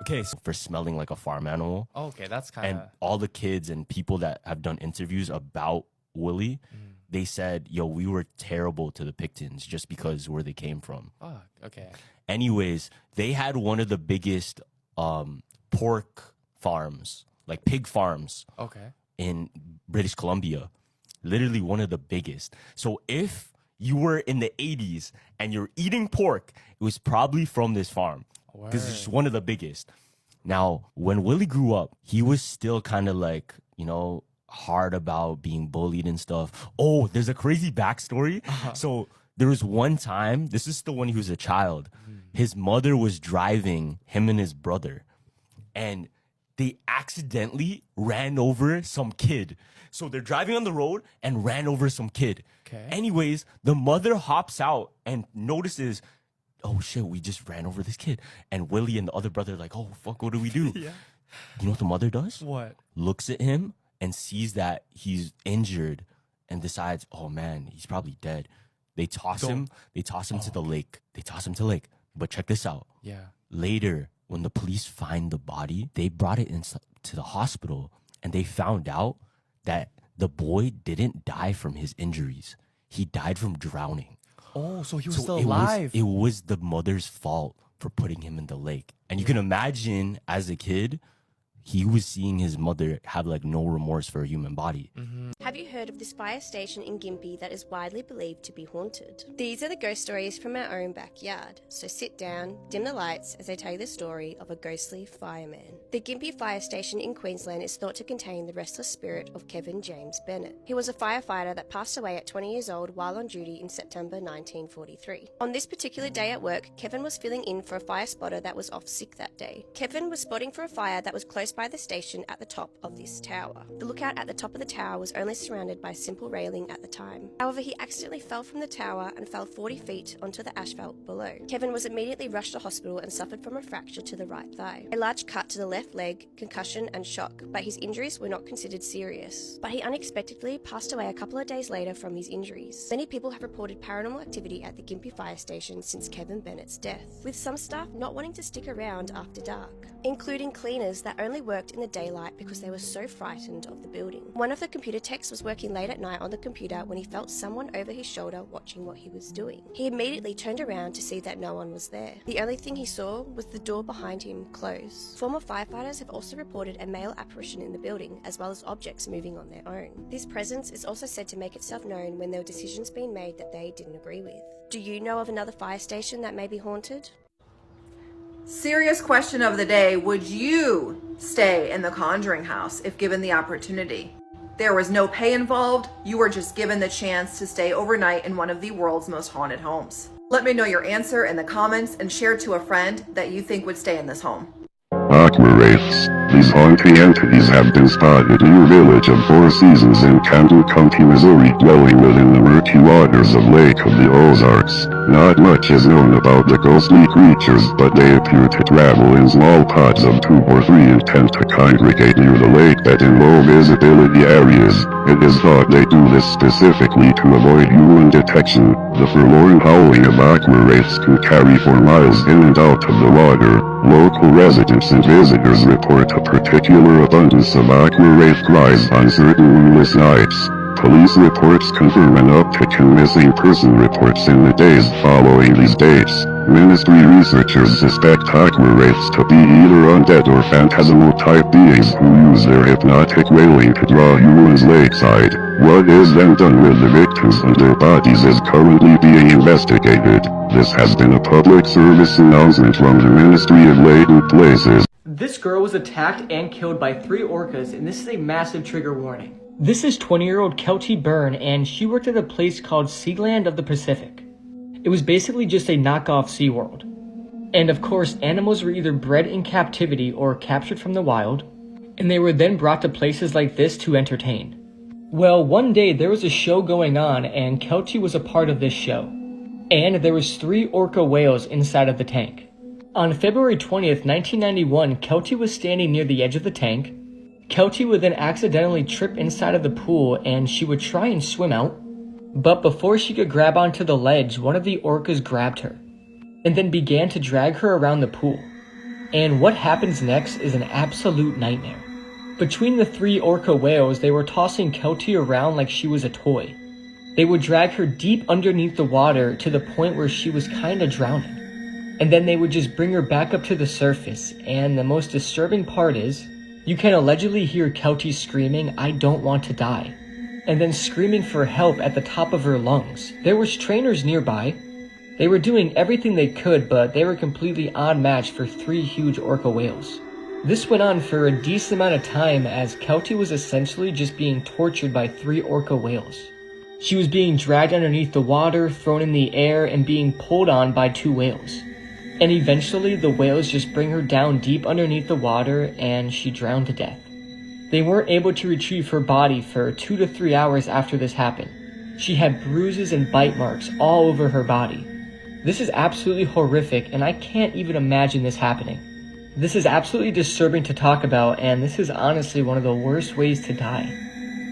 G: Okay, so for smelling like a farm animal.
K: Okay, that's kind
G: And
K: of...
G: all the kids and people that have done interviews about Willie, they said, yo, we were terrible to the Pictons just because where they came from.
K: Fuck, okay.
G: Anyways, they had one of the biggest pork farms, like pig farms.
K: Okay.
G: In British Columbia. Literally one of the biggest. So if you were in the 80s and you're eating pork, it was probably from this farm. Because it's just one of the biggest. Now, when Willie grew up, he was still kind of like, you know, hard about being bullied and stuff. Oh, there's a crazy backstory. So there was one time, this is still when he was a child, his mother was driving him and his brother, and they accidentally ran over some kid. So they're driving on the road and ran over some kid.
K: Okay.
G: Anyways, the mother hops out and notices, oh shit, we just ran over this kid. And Willie and the other brother are like, oh fuck, what do we do?
K: Yeah.
G: You know what the mother does?
K: What?
G: Looks at him and sees that he's injured and decides, oh man, he's probably dead. They toss him to the lake. They toss him to the lake. But check this out.
K: Yeah.
G: Later, when the police find the body, they brought it to the hospital and they found out that the boy didn't die from his injuries. He died from drowning.
K: Oh, so he was still alive.
G: It was the mother's fault for putting him in the lake. And you can imagine, as a kid, he was seeing his mother have like no remorse for a human body.
M: Have you heard of this fire station in Gympie that is widely believed to be haunted? These are the ghost stories from our own backyard, so sit down, dim the lights as I tell you the story of a ghostly fireman. The Gympie fire station in Queensland is thought to contain the restless spirit of Kevin James Bennett. He was a firefighter that passed away at 20 years old while on duty in September 1943. On this particular day at work, Kevin was filling in for a fire spotter that was off sick that day. Kevin was spotting for a fire that was close by the station at the top of this tower. The lookout at the top of the tower was only surrounded by a simple railing at the time. However, he accidentally fell from the tower and fell 40 feet onto the asphalt below. Kevin was immediately rushed to hospital and suffered from a fracture to the right thigh, a large cut to the left leg, concussion and shock, but his injuries were not considered serious. But he unexpectedly passed away a couple of days later from his injuries. Many people have reported paranormal activity at the Gympie fire station since Kevin Bennett's death, with some staff not wanting to stick around after dark, including cleaners that only worked in the daylight because they were so frightened of the building. One of the computer techs was working late at night on the computer when he felt someone over his shoulder watching what he was doing. He immediately turned around to see that no one was there. The only thing he saw was the door behind him close. Former firefighters have also reported a male apparition in the building, as well as objects moving on their own. This presence is also said to make itself known when there were decisions being made that they didn't agree with. Do you know of another fire station that may be haunted?
N: Serious question of the day. Would you stay in the Conjuring house if given the opportunity? There was no pay involved. You were just given the chance to stay overnight in one of the world's most haunted homes. Let me know your answer in the comments and share to a friend that you think would stay in this home.
F: Aqua Wraiths. These haunting entities have been spotted near village of Four Seasons in Campbell County, Missouri, dwelling within the murky waters of Lake of the Ozarks. Not much is known about the ghostly creatures, but they appear to travel in small pods of 2 or 3 and tend to congregate near the lake bed in low visibility areas. It is thought they do this specifically to avoid human detection. The forlorn howling of Aqua Wraiths can carry for miles in and out of the water. Local residents and visitors report a particular abundance of Aqua Wraith cries on certain moonless nights. Police reports confirm an uptick in missing person reports in the days following these dates. Ministry researchers suspect Aqua Wraiths to be either undead or phantasmal type beings who use their hypnotic wailing to draw humans lakeside. What is then done with the victims and their bodies is currently being investigated. This has been a public service announcement from the Ministry of Latent Places.
O: This girl was attacked and killed by 3 orcas, and this is a massive trigger warning. This is 20-year-old Kelty Byrne, and she worked at a place called Sealand of the Pacific. It was basically just a knockoff SeaWorld. And of course, animals were either bred in captivity or captured from the wild, and they were then brought to places like this to entertain. Well, one day there was a show going on, and Kelty was a part of this show. And there was 3 orca whales inside of the tank. On February 20th, 1991, Kelty was standing near the edge of the tank. Kelty would then accidentally trip inside of the pool and she would try and swim out. But before she could grab onto the ledge, one of the orcas grabbed her and then began to drag her around the pool. And what happens next is an absolute nightmare. Between the 3 orca whales, they were tossing Kelty around like she was a toy. They would drag her deep underneath the water to the point where she was kinda drowning. And then they would just bring her back up to the surface, and the most disturbing part is, you can allegedly hear Kelty screaming, "I don't want to die," and then screaming for help at the top of her lungs. There was trainers nearby. They were doing everything they could, but they were completely unmatched for 3 huge orca whales. This went on for a decent amount of time as Kelty was essentially just being tortured by 3 orca whales. She was being dragged underneath the water, thrown in the air, and being pulled on by 2 whales. And eventually the whales just bring her down deep underneath the water and she drowned to death. They weren't able to retrieve her body for 2 to 3 hours after this happened. She had bruises and bite marks all over her body. This is absolutely horrific, and I can't even imagine this happening. This is absolutely disturbing to talk about, and this is honestly one of the worst ways to die.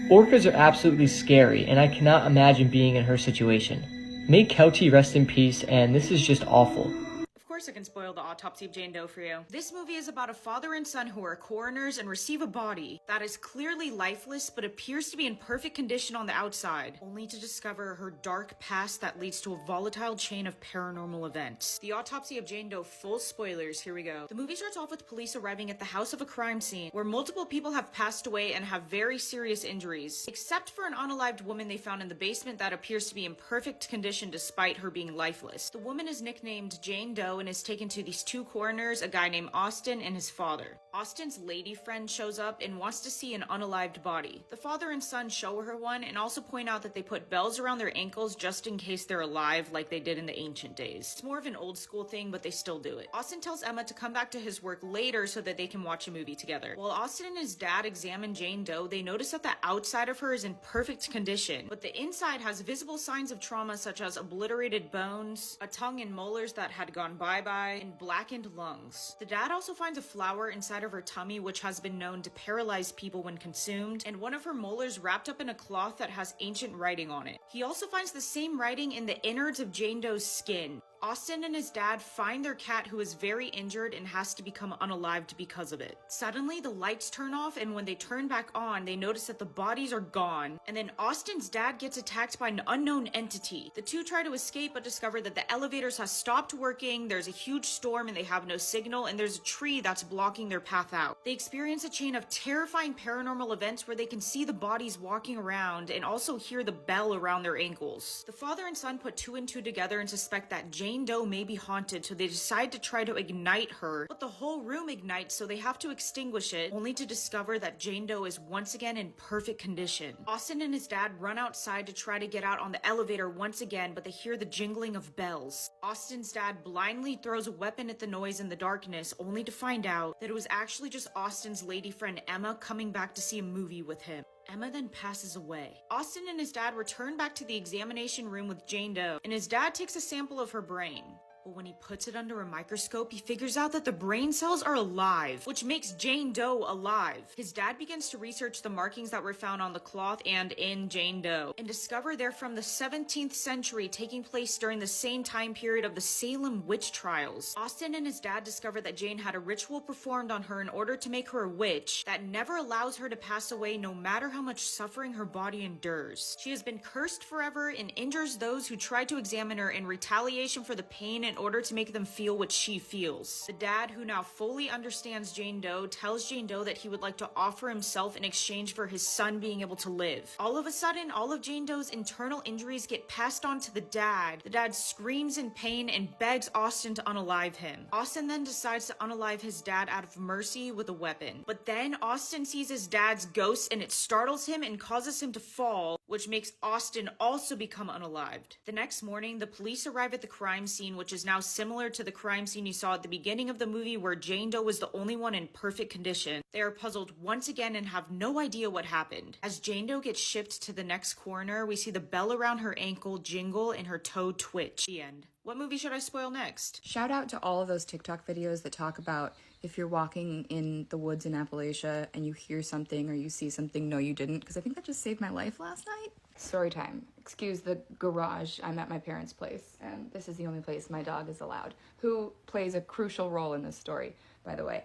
O: Orcas are absolutely scary, and I cannot imagine being in her situation. May Kelty rest in peace, and this is just awful.
P: Of course I can spoil the autopsy of Jane Doe for you. This movie is about a father and son who are coroners and receive a body that is clearly lifeless but appears to be in perfect condition on the outside, only to discover her dark past that leads to a volatile chain of paranormal events. The autopsy of Jane Doe, full spoilers, here we go. The movie starts off with police arriving at the house of a crime scene where multiple people have passed away and have very serious injuries, except for an unalived woman they found in the basement that appears to be in perfect condition despite her being lifeless. The woman is nicknamed Jane Doe and is taken to these 2 coroners, a guy named Austin and his father. Austin's lady friend shows up and wants to see an unalived body. The father and son show her one and also point out that they put bells around their ankles just in case they're alive like they did in the ancient days. It's more of an old school thing, but they still do it. Austin tells Emma to come back to his work later so that they can watch a movie together. While Austin and his dad examine Jane Doe, they notice that the outside of her is in perfect condition, but the inside has visible signs of trauma such as obliterated bones, a tongue and molars that had gone bye-bye, and blackened lungs. The dad also finds a flower inside of her tummy which has been known to paralyze people when consumed, and one of her molars wrapped up in a cloth that has ancient writing on it. He also finds the same writing in the innards of Jane Doe's skin. Austin and his dad find their cat who is very injured and has to become unalived because of it. Suddenly, the lights turn off, and when they turn back on, they notice that the bodies are gone, and then Austin's dad gets attacked by an unknown entity. The 2 try to escape but discover that the elevators have stopped working, there's a huge storm and they have no signal, and there's a tree that's blocking their path out. They experience a chain of terrifying paranormal events where they can see the bodies walking around and also hear the bell around their ankles. The father and son put 2 and 2 together and suspect that Jane Doe may be haunted, so they decide to try to ignite her, but the whole room ignites, so they have to extinguish it, only to discover that Jane Doe is once again in perfect condition. Austin and his dad run outside to try to get out on the elevator once again, but they hear the jingling of bells. Austin's dad blindly throws a weapon at the noise in the darkness, only to find out that it was actually just Austin's lady friend Emma coming back to see a movie with him. Emma then passes away. Austin and his dad return back to the examination room with Jane Doe, and his dad takes a sample of her brain. But when he puts it under a microscope, he figures out that the brain cells are alive, which makes Jane Doe alive. His dad begins to research the markings that were found on the cloth and in Jane Doe, and discover they're from the 17th century, taking place during the same time period of the Salem witch trials. Austin and his dad discover that Jane had a ritual performed on her in order to make her a witch that never allows her to pass away no matter how much suffering her body endures. She has been cursed forever and injures those who try to examine her in retaliation for the pain in order to make them feel what she feels. The dad, who now fully understands Jane Doe, tells Jane Doe that he would like to offer himself in exchange for his son being able to live. All of a sudden, all of Jane Doe's internal injuries get passed on to the dad. The dad screams in pain and begs Austin to unalive him. Austin then decides to unalive his dad out of mercy with a weapon. But then Austin sees his dad's ghost and it startles him and causes him to fall, which makes Austin also become unalived. The next morning, the police arrive at the crime scene, which is now similar to the crime scene you saw at the beginning of the movie where Jane Doe was the only one in perfect condition. They are puzzled once again and have no idea what happened. As Jane Doe gets shipped to the next coroner, we see the bell around her ankle jingle and her toe twitch. The end. What movie should I spoil next?
S: Shout out to all of those TikTok videos that talk about if you're walking in the woods in Appalachia and you hear something or you see something, no you didn't, because I think that just saved my life last night. Story time. Excuse the garage. I'm at my parents' place, and this is the only place my dog is allowed, who plays a crucial role in this story, by the way.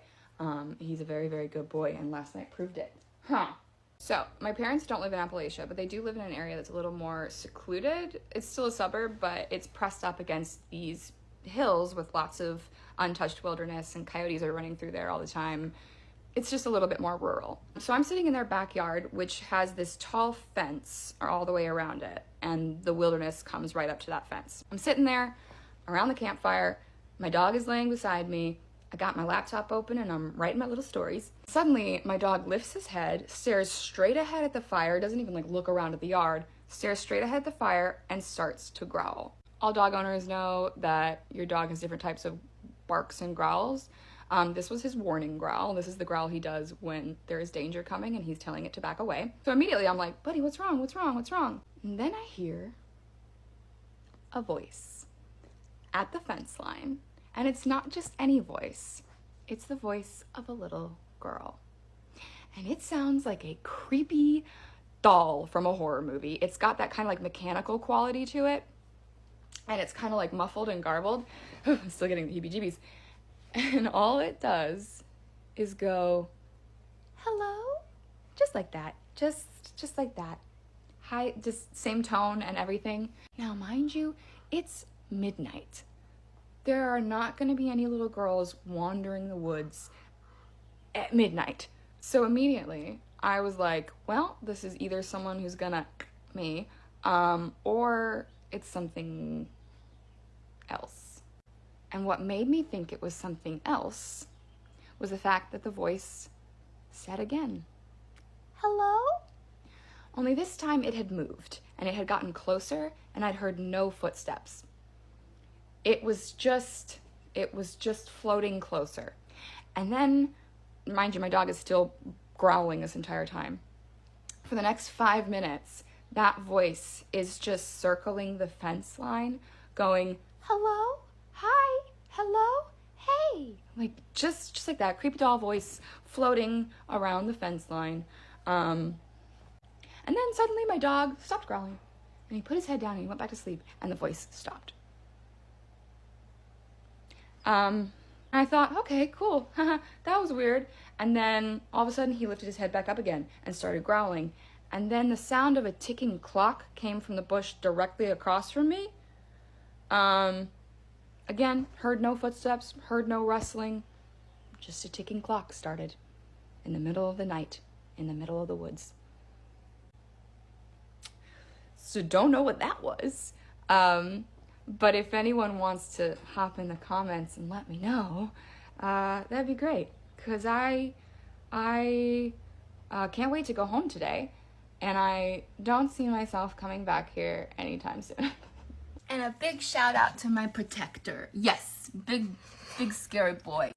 S: He's a very, very good boy, and last night proved it. So, my parents don't live in Appalachia, but they do live in an area that's a little more secluded. It's still a suburb, but it's pressed up against these hills with lots of untouched wilderness, and coyotes are running through there all the time. It's just a little bit more rural. So I'm sitting in their backyard, which has this tall fence all the way around it, and the wilderness comes right up to that fence. I'm sitting there around the campfire. My dog is laying beside me. I got my laptop open and I'm writing my little stories. Suddenly, my dog lifts his head, stares straight ahead at the fire, doesn't even like look around at the yard, stares straight ahead at the fire and starts to growl. All dog owners know that your dog has different types of barks and growls. This was his warning growl. This is the growl he does when there is danger coming and he's telling it to back away. So immediately I'm like, buddy, what's wrong? What's wrong? What's wrong? And then I hear a voice at the fence line. And it's not just any voice. It's the voice of a little girl. And it sounds like a creepy doll from a horror movie. It's got that kind of like mechanical quality to it. And it's kind of like muffled and garbled. I'm still getting the heebie-jeebies. And all it does is go, hello? Just like that. Just like that. Hi, just same tone and everything. Now, mind you, it's midnight. There are not going to be any little girls wandering the woods at midnight. So immediately, I was like, well, this is either someone who's gonna me, or it's something else. And what made me think it was something else was the fact that the voice said again, hello? Only this time it had moved, and it had gotten closer, and I'd heard no footsteps. It was just floating closer. And then, mind you, my dog is still growling this entire time. For the next 5 minutes, that voice is just circling the fence line, going, hello? Hi, hello, hey. Like, just like that, creepy doll voice floating around the fence line. And then suddenly my dog stopped growling, and he put his head down and he went back to sleep, and the voice stopped. And I thought, okay, cool, that was weird. And then all of a sudden he lifted his head back up again and started growling. And then the sound of a ticking clock came from the bush directly across from me. Again, heard no footsteps, heard no rustling. Just a ticking clock started in the middle of the night, in the middle of the woods. So don't know what that was. But if anyone wants to hop in the comments and let me know, that'd be great. Because I can't wait to go home today. And I don't see myself coming back here anytime soon. And a big shout out to my protector. Yes, big scary boy.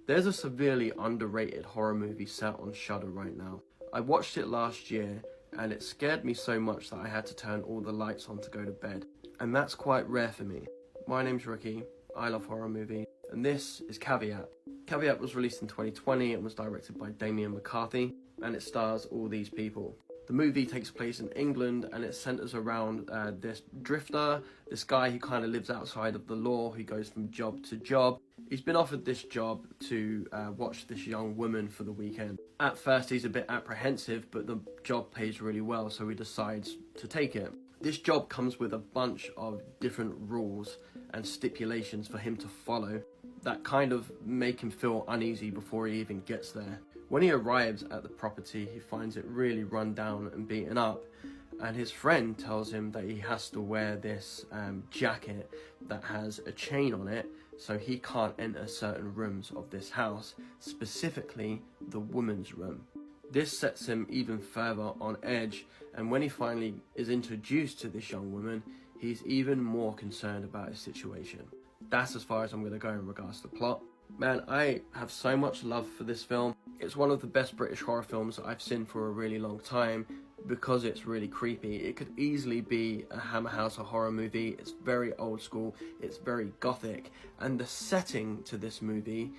T: There's a severely underrated horror movie set on Shudder right now. I watched it last year and it scared me so much that I had to turn all the lights on to go to bed. And that's quite rare for me. My name's Ricky, I love horror movies, and this is Caveat. Caveat was released in 2020 and was directed by Damien McCarthy, and it stars all these people. The movie takes place in England, and it centers around this drifter, this guy who kind of lives outside of the law, who goes from job to job. He's been offered this job to watch this young woman for the weekend. At first he's a bit apprehensive, but the job pays really well, so he decides to take it. This job comes with a bunch of different rules and stipulations for him to follow that kind of make him feel uneasy before he even gets there. When he arrives at the property, he finds it really run down and beaten up, and his friend tells him that he has to wear this jacket that has a chain on it, so he can't enter certain rooms of this house, specifically the woman's room. This sets him even further on edge, and when he finally is introduced to this young woman, he's even more concerned about his situation. That's as far as I'm going to go in regards to plot. Man, I have so much love for this film. It's one of the best British horror films I've seen for a really long time because it's really creepy. It could easily be a Hammer House or horror movie. It's very old school, it's very gothic, and the setting to this movie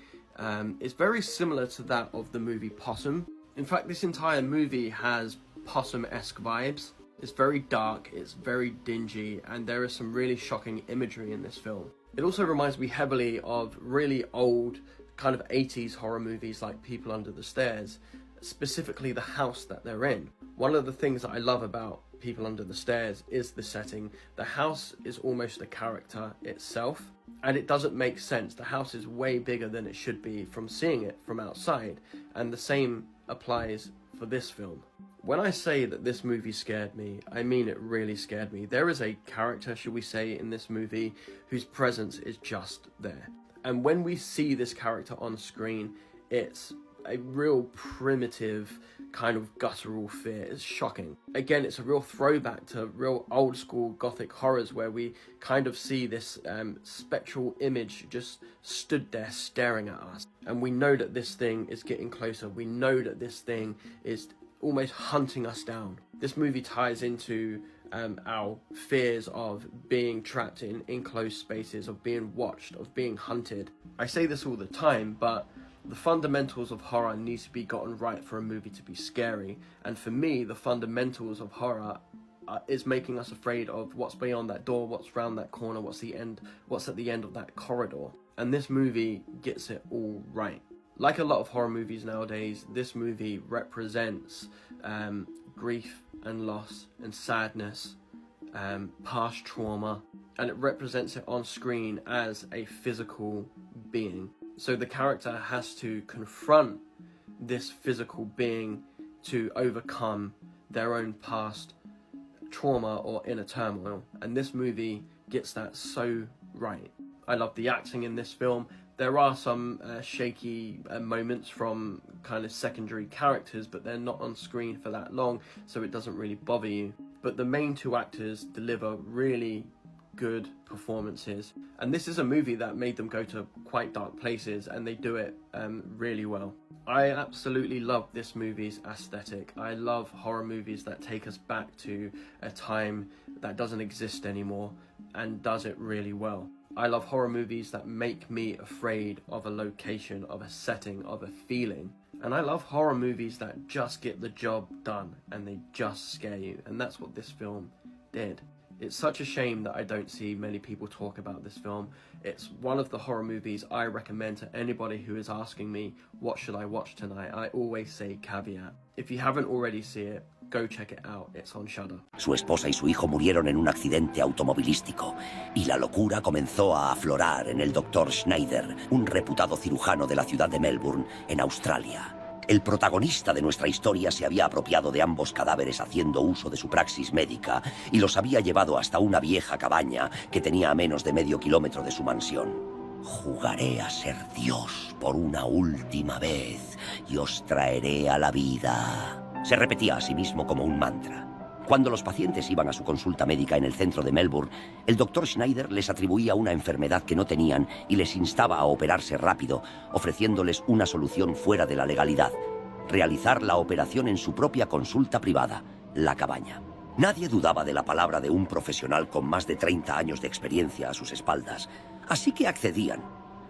T: is very similar to that of the movie Possum. In fact, this entire movie has Possum-esque vibes. It's very dark, it's very dingy, and there is some really shocking imagery in this film. It also reminds me heavily of really old kind of 80s horror movies like People Under the Stairs, specifically the house that they're in. One of the things that I love about People Under the Stairs is the setting. The house is almost a character itself, and it doesn't make sense. The house is way bigger than it should be from seeing it from outside, and the same applies for this film. When I say that this movie scared me, I mean it really scared me. There is a character, should we say, in this movie whose presence is just there. And when we see this character on screen, it's a real primitive kind of guttural fear. It's shocking. Again, it's a real throwback to real old school gothic horrors where we kind of see this spectral image just stood there staring at us. And we know that this thing is getting closer. We know that this thing is almost hunting us down. This movie ties into our fears of being trapped in enclosed spaces, of being watched, of being hunted. I say this all the time, but the fundamentals of horror need to be gotten right for a movie to be scary. And for me, the fundamentals of horror is making us afraid of what's beyond that door, what's round that corner, what's at the end of that corridor. And this movie gets it all right. Like a lot of horror movies nowadays, this movie represents grief and loss and sadness, past trauma, and it represents it on screen as a physical being. So the character has to confront this physical being to overcome their own past trauma or inner turmoil, and this movie gets that so right. I love the acting in this film. There are some shaky moments from kind of secondary characters, but they're not on screen for that long, so it doesn't really bother you. But the main two actors deliver really good performances, and this is a movie that made them go to quite dark places, and they do it really well. I absolutely love this movie's aesthetic. I love horror movies that take us back to a time that doesn't exist anymore and does it really well. I love horror movies that make me afraid of a location, of a setting, of a feeling. And I love horror movies that just get the job done and they just scare you. And that's what this film did. It's such a shame that I don't see many people talk about this film. It's one of the horror movies I recommend to anybody who is asking me, what should I watch tonight? I always say caveat. If you haven't already seen it, go check it out. It's on Shudder.
A: Su esposa y su hijo murieron en un accidente automovilístico y la locura comenzó a aflorar en el Dr. Schneider, un reputado cirujano de la ciudad de Melbourne, en Australia. El protagonista de nuestra historia se había apropiado de ambos cadáveres haciendo uso de su praxis médica y los había llevado hasta una vieja cabaña que tenía a menos de medio kilómetro de su mansión. Jugaré a ser Dios por una última vez y os traeré a la vida. Se repetía a sí mismo como un mantra. Cuando los pacientes iban a su consulta médica en el centro de Melbourne, el Dr. Schneider les atribuía una enfermedad que no tenían y les instaba a operarse rápido, ofreciéndoles una solución fuera de la legalidad: realizar la operación en su propia consulta privada, la cabaña. Nadie dudaba de la palabra de un profesional con más de 30 años de experiencia a sus espaldas, así que accedían,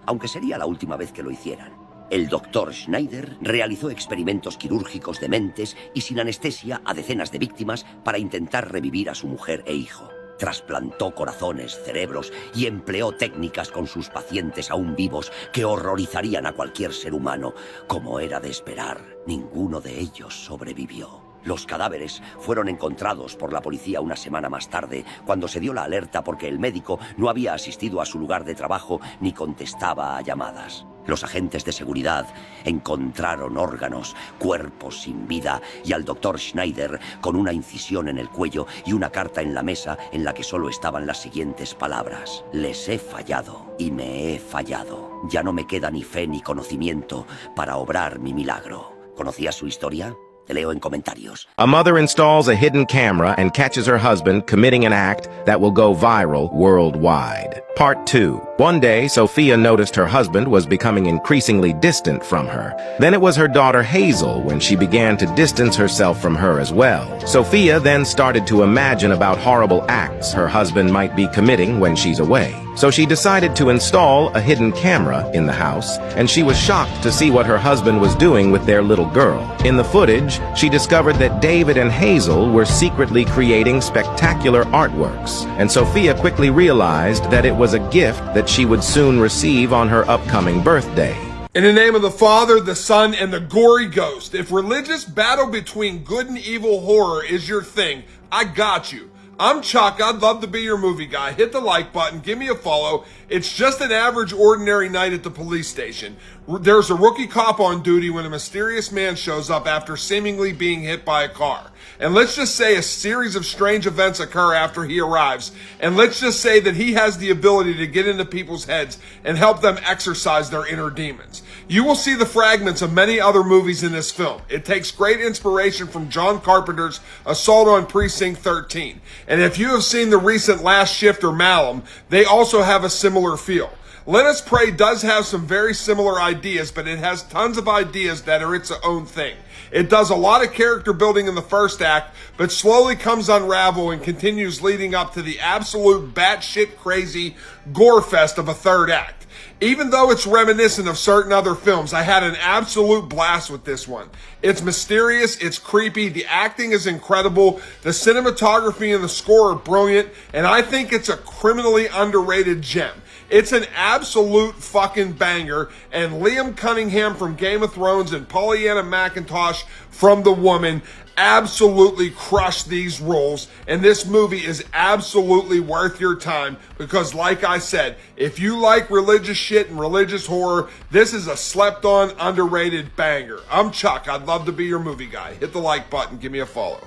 A: aunque sería la última vez que lo hicieran. El doctor Schneider realizó experimentos quirúrgicos dementes y sin anestesia a decenas de víctimas para intentar revivir a su mujer e hijo. Trasplantó corazones, cerebros y empleó técnicas con sus pacientes aún vivos que horrorizarían a cualquier ser humano. Como era de esperar, ninguno de ellos sobrevivió. Los cadáveres fueron encontrados por la policía una semana más tarde, cuando se dio la alerta porque el médico no había asistido a su lugar de trabajo ni contestaba a llamadas. Los agentes de seguridad encontraron órganos, cuerpos sin vida y al doctor Schneider con una incisión en el cuello y una carta en la mesa en la que solo estaban las siguientes palabras: les he fallado y me he fallado. Ya no me queda ni fe ni conocimiento para obrar mi milagro. ¿Conocías su historia? Te leo en comentarios.
H: A mother installs a hidden camera and catches her husband committing an act that will go viral worldwide. Part 2. One day, Sophia noticed her husband was becoming increasingly distant from her. Then it was her daughter Hazel when she began to distance herself from her as well. Sophia then started to imagine about horrible acts her husband might be committing when she's away. So she decided to install a hidden camera in the house, and she was shocked to see what her husband was doing with their little girl. In the footage, she discovered that David and Hazel were secretly creating spectacular artworks, and Sophia quickly realized that it was a gift that she would soon receive on her upcoming birthday.
U: In the name of the Father, the Son, and the gory ghost, if religious battle between good and evil horror is your thing, I got you. I'm Chuck. I'd love to be your movie guy. Hit the like button. Give me a follow. It's just an average, ordinary night at the police station. There's a rookie cop on duty when a mysterious man shows up after seemingly being hit by a car. And let's just say a series of strange events occur after he arrives. And let's just say that he has the ability to get into people's heads and help them exorcise their inner demons. You will see the fragments of many other movies in this film. It takes great inspiration from John Carpenter's Assault on Precinct 13. And if you have seen the recent Last Shift or Malum, they also have a similar feel. Let Us Pray does have some very similar ideas, but it has tons of ideas that are its own thing. It does a lot of character building in the first act, but slowly comes unravel and continues leading up to the absolute batshit crazy gore fest of a third act. Even though it's reminiscent of certain other films, I had an absolute blast with this one. It's mysterious, it's creepy, the acting is incredible, the cinematography and the score are brilliant, and I think it's a criminally underrated gem. It's an absolute fucking banger, and Liam Cunningham from Game of Thrones and Pollyanna McIntosh from The Woman absolutely crushed these roles, and this movie is absolutely worth your time because, like I said, if you like religious shit and religious horror, this is a slept-on, underrated banger. I'm Chuck. I'd love to be your movie guy. Hit the like button. Give me a follow.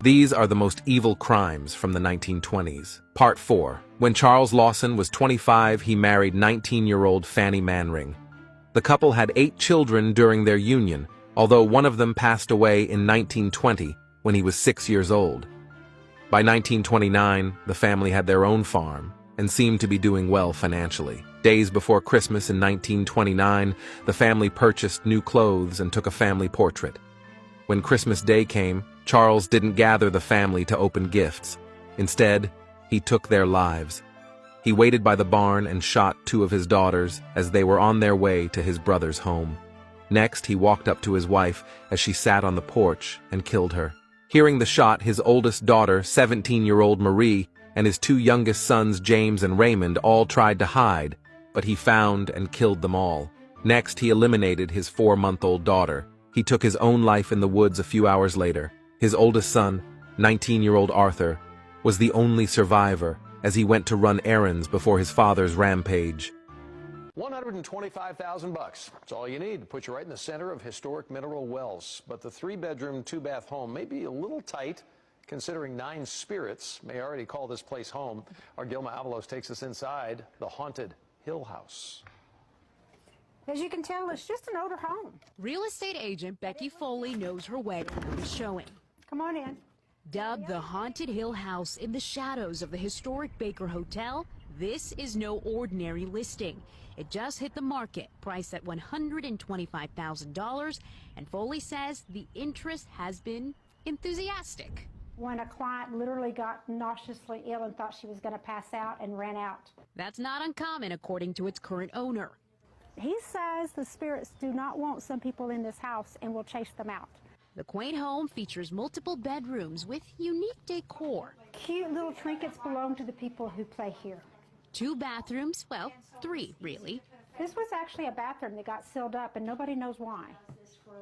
H: These are the most evil crimes from the 1920s. Part 4. When Charles Lawson was 25, he married 19-year-old Fanny Manring. The couple had 8 children during their union, although one of them passed away in 1920 when he was 6 years old. By 1929, the family had their own farm and seemed to be doing well financially. Days before Christmas in 1929, the family purchased new clothes and took a family portrait. When Christmas Day came, Charles didn't gather the family to open gifts. Instead, he took their lives. He waited by the barn and shot 2 of his daughters as they were on their way to his brother's home. Next, he walked up to his wife as she sat on the porch and killed her. Hearing the shot, his oldest daughter, 17-year-old Marie, and his 2 youngest sons, James and Raymond, all tried to hide, but he found and killed them all. Next, he eliminated his 4-month-old daughter. He took his own life in the woods a few hours later. His oldest son, 19-year-old Arthur, was the only survivor as he went to run errands before his father's rampage.
V: $125,000. That's all you need to put you right in the center of historic Mineral Wells. But the 3-bedroom, 2-bath home may be a little tight, considering 9 spirits may already call this place home. Our Gilma Avalos takes us inside the haunted Hill House.
W: As you can tell, it's just an older home. Real estate agent Becky Foley knows her way around the showing. Come on in. Dubbed the Haunted Hill House in the shadows of the historic Baker Hotel, this is no ordinary listing. It just hit the market, priced at $125,000, and Foley says the interest has been enthusiastic.
B: when a client literally got nauseously ill and thought she was going to pass out and ran out.
W: That's not uncommon, according to its current owner.
B: He says the spirits do not want some people in this house and will chase them out.
W: The quaint home features multiple bedrooms with unique decor.
B: Cute little trinkets belong to the people who play here.
W: 2 bathrooms, well, 3 really.
B: This was actually a bathroom that got sealed up and nobody knows why.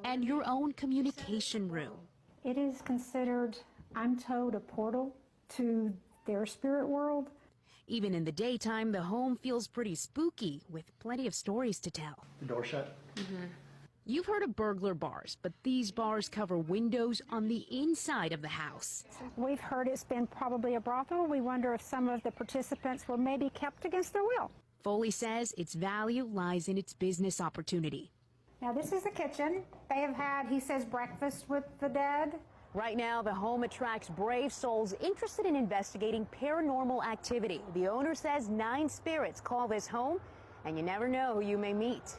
W: And your own communication room.
B: It is considered, I'm told, a portal to their spirit world.
W: Even in the daytime, the home feels pretty spooky, with plenty of stories to tell.
C: The door shut?
W: You've heard of burglar bars, but these bars cover windows on the inside of the house.
B: We've heard it's been probably a brothel. We wonder if some of the participants were maybe kept against their will.
W: Foley says its value lies in its business opportunity.
B: Now this is the kitchen. They have had, he says, breakfast with the dead.
W: Right now, the home attracts brave souls interested in investigating paranormal activity. The owner says 9 spirits call this home, and you never know who you may meet.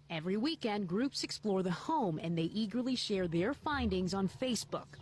W: Every weekend, groups explore the home, and they eagerly share their findings on Facebook.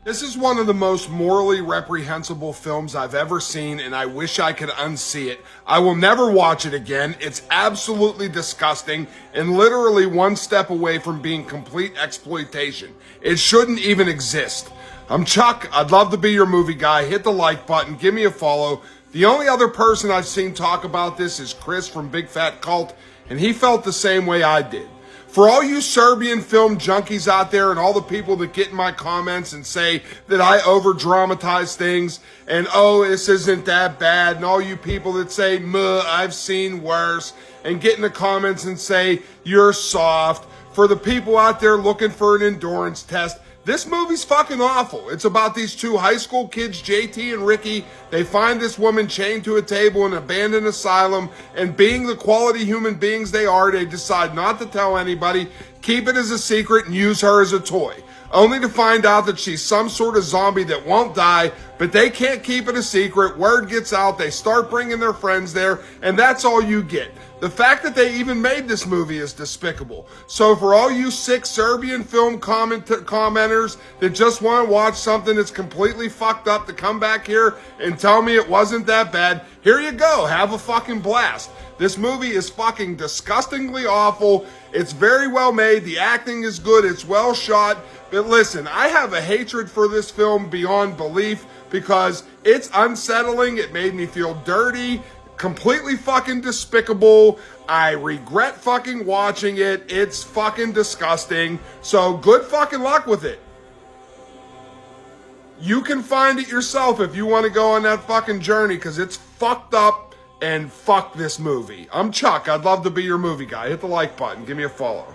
U: This is one of the most morally reprehensible films I've ever seen, and I wish I could unsee it. I will never watch it again. It's absolutely disgusting and literally one step away from being complete exploitation. It shouldn't even exist. I'm Chuck. I'd love to be your movie guy. Hit the like button. Give me a follow. The only other person I've seen talk about this is Chris from Big Fat Cult, and he felt the same way I did. For all you Serbian film junkies out there and all the people that get in my comments and say that I over-dramatize things and, oh, this isn't that bad, and all you people that say, muh, I've seen worse, and get in the comments and say, you're soft. For the people out there looking for an endurance test, this movie's fucking awful. It's about these 2 high school kids, JT and Ricky. They find this woman chained to a table in an abandoned asylum, and being the quality human beings they are, they decide not to tell anybody, keep it as a secret, and use her as a toy. Only to find out that she's some sort of zombie that won't die, but they can't keep it a secret. Word gets out, they start bringing their friends there, and that's all you get. The fact that they even made this movie is despicable. So for all you sick Serbian film commenters that just want to watch something that's completely fucked up to come back here and tell me it wasn't that bad, here you go. Have a fucking blast. This movie is fucking disgustingly awful. It's very well made. The acting is good. It's well shot. But listen, I have a hatred for this film beyond belief because it's unsettling. It made me feel dirty. Completely fucking despicable. I regret fucking watching it. It's fucking disgusting. So good fucking luck with it. You can find it yourself if you want to go on that fucking journey because it's fucked up and fuck this movie. I'm Chuck. I'd love to be your movie guy. Hit the like button. Give me a follow.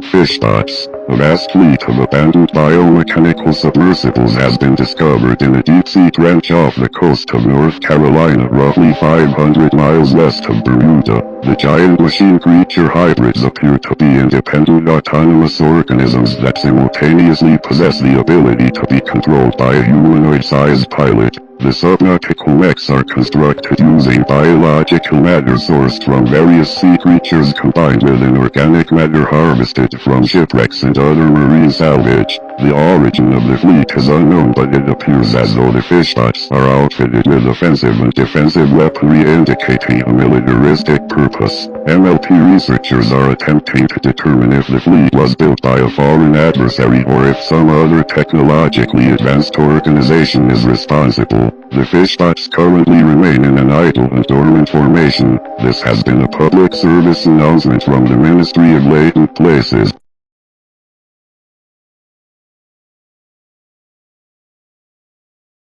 F: Fish thoughts. A vast fleet of abandoned biomechanical submersibles has been discovered in a deep-sea trench off the coast of North Carolina, roughly 500 miles west of Bermuda. The giant machine creature hybrids appear to be independent autonomous organisms that simultaneously possess the ability to be controlled by a humanoid-sized pilot. The subnautical mechs are constructed using biological matter sourced from various sea creatures combined with inorganic matter harvested from shipwrecks and other marine salvage. The origin of the fleet is unknown, but it appears as though the fish bots are outfitted with offensive and defensive weaponry indicating a militaristic purpose. MLP researchers are attempting to determine if the fleet was built by a foreign adversary or if some other technologically advanced organization is responsible. The fish bots currently remain in an idle and dormant formation. This has been a public service announcement from the Ministry of Latent Places.